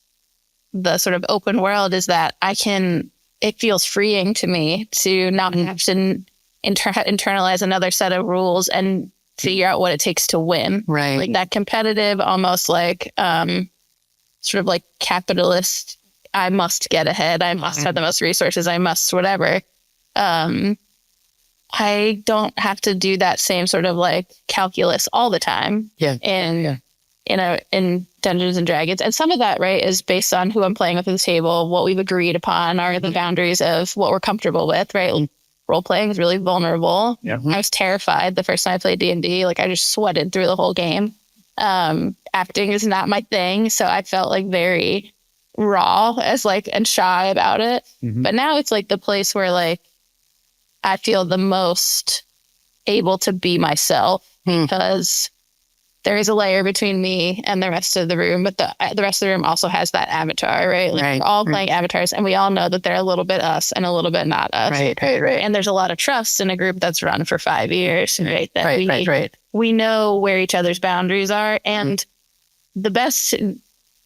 the sort of open world is that it feels freeing to me to not have to internalize another set of rules and figure out what it takes to win. Right. Like that competitive, almost like, sort of like capitalist, I must get ahead. I must have the most resources. I must whatever. I don't have to do that same sort of like calculus all the time. Yeah. In Dungeons and Dragons. And some of that, right, is based on who I'm playing with at the table, what we've agreed upon are the boundaries of what we're comfortable with, right? Role playing is really vulnerable. Yeah. I was terrified the first time I played D&D. Like I just sweated through the whole game. Acting is not my thing, so I felt like very raw and shy about it. But now it's like the place where like I feel the most able to be myself because there is a layer between me and the rest of the room, but the rest of the room also has that avatar, right? Like we're all playing avatars, and we all know that they're a little bit us and a little bit not us. Right. And there's a lot of trust in a group that's run for 5 years, right? That we know where each other's boundaries are. And the best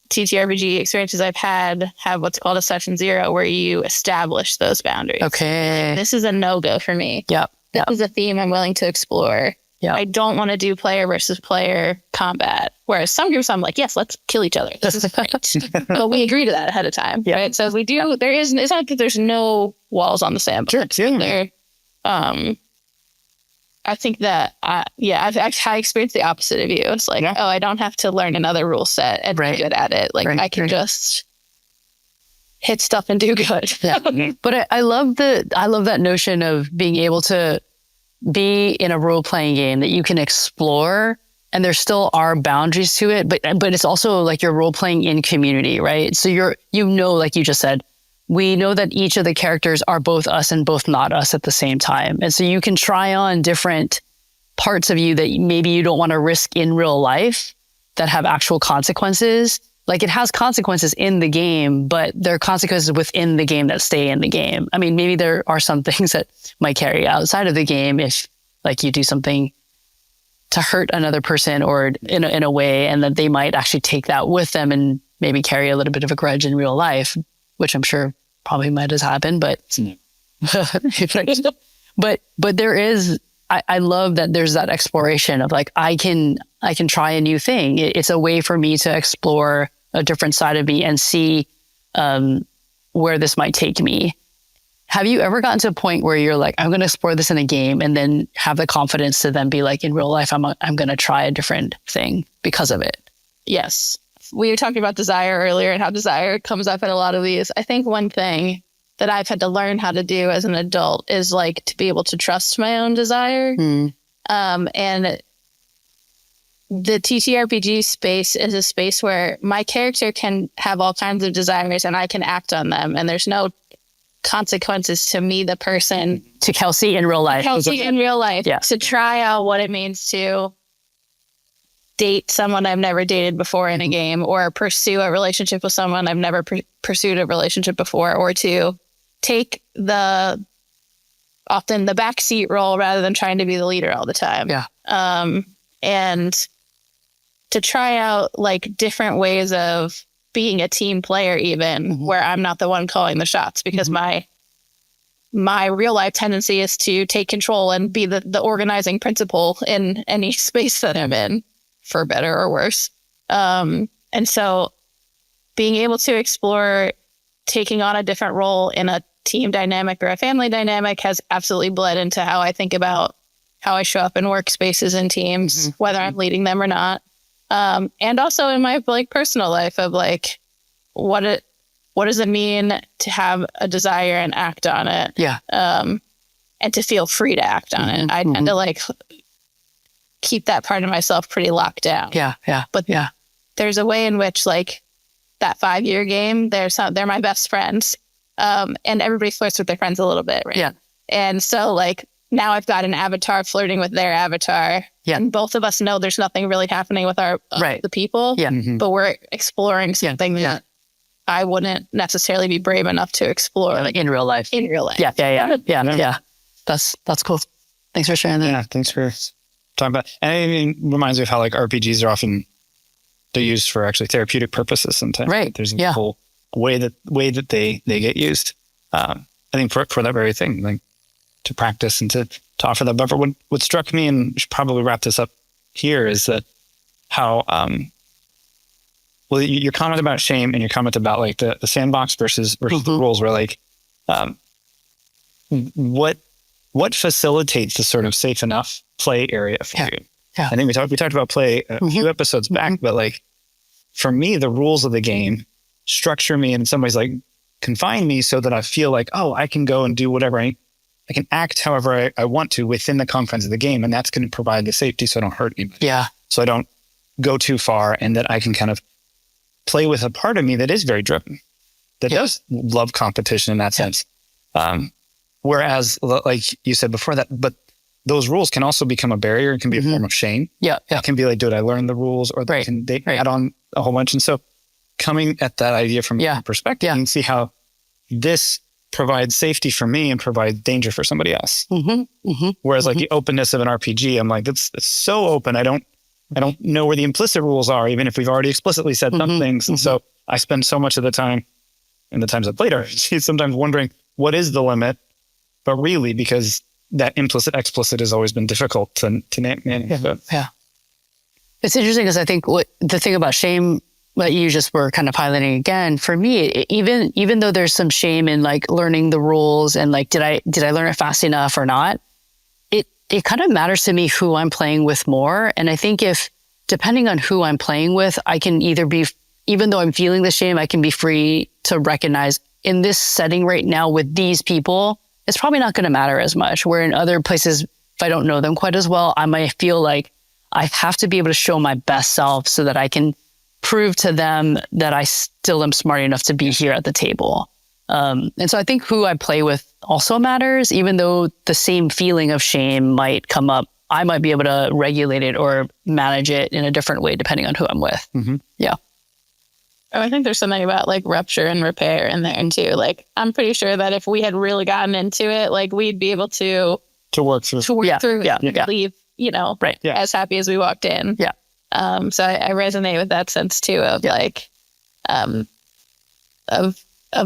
TTRPG experiences I've had have what's called a session 0, where you establish those boundaries. Okay. This is a no-go for me. Yep. This is a theme I'm willing to explore. Yeah. I don't want to do player versus player combat. Whereas some groups I'm like, yes, let's kill each other. This is great. But we agree to that ahead of time. Yeah. Right. So if we do, it's not that there's no walls on the sandbox. Sure. There, I think that, I've experienced the opposite of you. It's like, oh, I don't have to learn another rule set and be good at it. Like I can just hit stuff and do good. But I love that notion of being able to be in a role-playing game that you can explore, and there still are boundaries to it, but it's also like you're role-playing in community, right? So like you just said, we know that each of the characters are both us and both not us at the same time. And so you can try on different parts of you that maybe you don't want to risk in real life that have actual consequences. Like it has consequences in the game, but there are consequences within the game that stay in the game. I mean, maybe there are some things that might carry outside of the game if like you do something to hurt another person or in a way, and that they might actually take that with them and maybe carry a little bit of a grudge in real life, which I'm sure probably might have happened, but but there is, I love that there's that exploration of like, I can try a new thing. It's a way for me to explore a different side of me and see where this might take me. Have you ever gotten to a point where you're like, I'm going to explore this in a game, and then have the confidence to then be like, in real life, I'm going to try a different thing because of it? Yes. We were talking about desire earlier and how desire comes up in a lot of these. I think one thing that I've had to learn how to do as an adult is like to be able to trust my own desire. And the TTRPG space is a space where my character can have all kinds of desires and I can act on them. And there's no consequences to me, the person. To Kelsey in real life. Yeah. To try out what it means to date someone I've never dated before in a game, or pursue a relationship with someone I've never pursued a relationship before, or to take often the backseat role rather than trying to be the leader all the time. Yeah. And to try out like different ways of being a team player, even where I'm not the one calling the shots, because my real life tendency is to take control and be the organizing principle in any space that I'm in, for better or worse. And so being able to explore taking on a different role in a team dynamic or a family dynamic has absolutely bled into how I think about how I show up in workspaces and teams, whether I'm leading them or not. And also in my like personal life of like, what what does it mean to have a desire and act on it? Yeah. And to feel free to act on it. I tend to like keep that part of myself pretty locked down. Yeah. Yeah. But there's a way in which like that 5-year game, they're my best friends. And everybody flirts with their friends a little bit, right? Yeah. And so like now I've got an avatar flirting with their avatar. Yeah. And both of us know there's nothing really happening with our the people. Yeah. But we're exploring something that I wouldn't necessarily be brave enough to explore. Like in real life. Yeah. Yeah. That's cool. Thanks for sharing that. Yeah, thanks for talking about. And it reminds me of how like RPGs are often they're used for actually therapeutic purposes sometimes. Right. There's a whole way that they get used. I think for that very thing, like to practice and to offer that buffer. What struck me, and we should probably wrap this up here, is that how your comment about shame and your comment about like the sandbox versus the rules were like what facilitates the sort of safe enough play area for you? Yeah. I think we talked about play a few episodes back, but like for me, the rules of the game structure me and in some ways like confine me so that I feel like, oh, I can go and do whatever I can act however I want to within the confines of the game. And that's going to provide the safety so I don't hurt anybody. Yeah. So I don't go too far and that I can kind of play with a part of me that is very driven, that does love competition in that sense. Whereas, like you said before that, but those rules can also become a barrier. It can be a form of shame. Yeah. It can be like, dude, I learned the rules, or they add on a whole bunch. And so coming at that idea from your perspective, you can see how this provides safety for me and provides danger for somebody else. Whereas like the openness of an RPG, I'm like, it's so open. I don't know where the implicit rules are, even if we've already explicitly said some things. And so I spend so much of the time in the times I played RPGs sometimes wondering what is the limit, but really because that implicit explicit has always been difficult to manage. Yeah. It's interesting because I think the thing about shame that you just were kind of highlighting again, for me, even though there's some shame in like learning the rules and like, did I learn it fast enough or not? It kind of matters to me who I'm playing with more. And I think depending on who I'm playing with, I can either be, even though I'm feeling the shame, I can be free to recognize in this setting right now with these people, it's probably not going to matter as much. Where in other places, if I don't know them quite as well, I might feel like I have to be able to show my best self so that I can prove to them that I still am smart enough to be here at the table. And so I think who I play with also matters, even though the same feeling of shame might come up. I might be able to regulate it or manage it in a different way depending on who I'm with. Yeah. Oh, I think there's something about like rupture and repair in there too. Like, I'm pretty sure that if we had really gotten into it, like we'd be able to work through, and leave, as happy as we walked in. Yeah. So I resonate with that sense too of like, of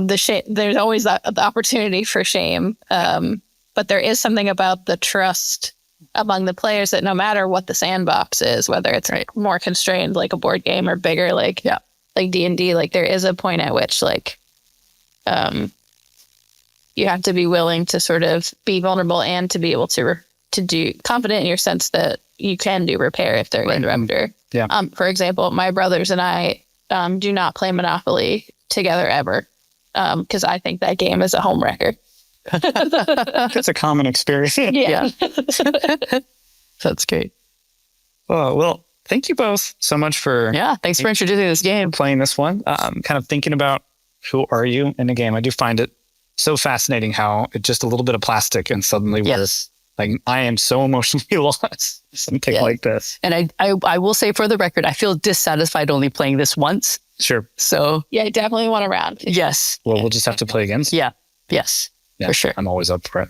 the shame. There's always the opportunity for shame. But there is something about the trust among the players that no matter what the sandbox is, whether it's like more constrained, like a board game, or bigger, like D&D, like there is a point at which like, you have to be willing to sort of be vulnerable and to be able to do confident in your sense that you can do repair if they're in rupture. Yeah. For example, my brothers and I do not play Monopoly together ever because I think that game is a home wrecker. That's a common experience. Yeah. That's great. Oh, well, thank you both so much for thanks for introducing this game. Playing this one. Kind of thinking about who are you in the game. I do find it so fascinating how it's just a little bit of plastic and suddenly we're like, I am so emotionally lost. Something like this. And I will say for the record, I feel dissatisfied only playing this once. Sure. So yeah, I definitely want a round. Yes. Well, we'll just have to play again. Yeah. Yes. Yeah, for sure. I'm always up for it.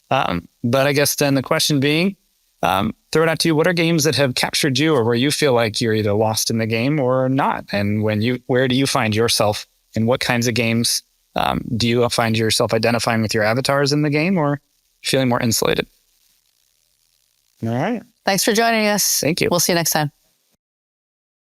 But I guess then the question being, throw it out to you. What are games that have captured you or where you feel like you're either lost in the game or not? And where do you find yourself in what kinds of games? Do you find yourself identifying with your avatars in the game or feeling more insulated? All right. Thanks for joining us. Thank you. We'll see you next time.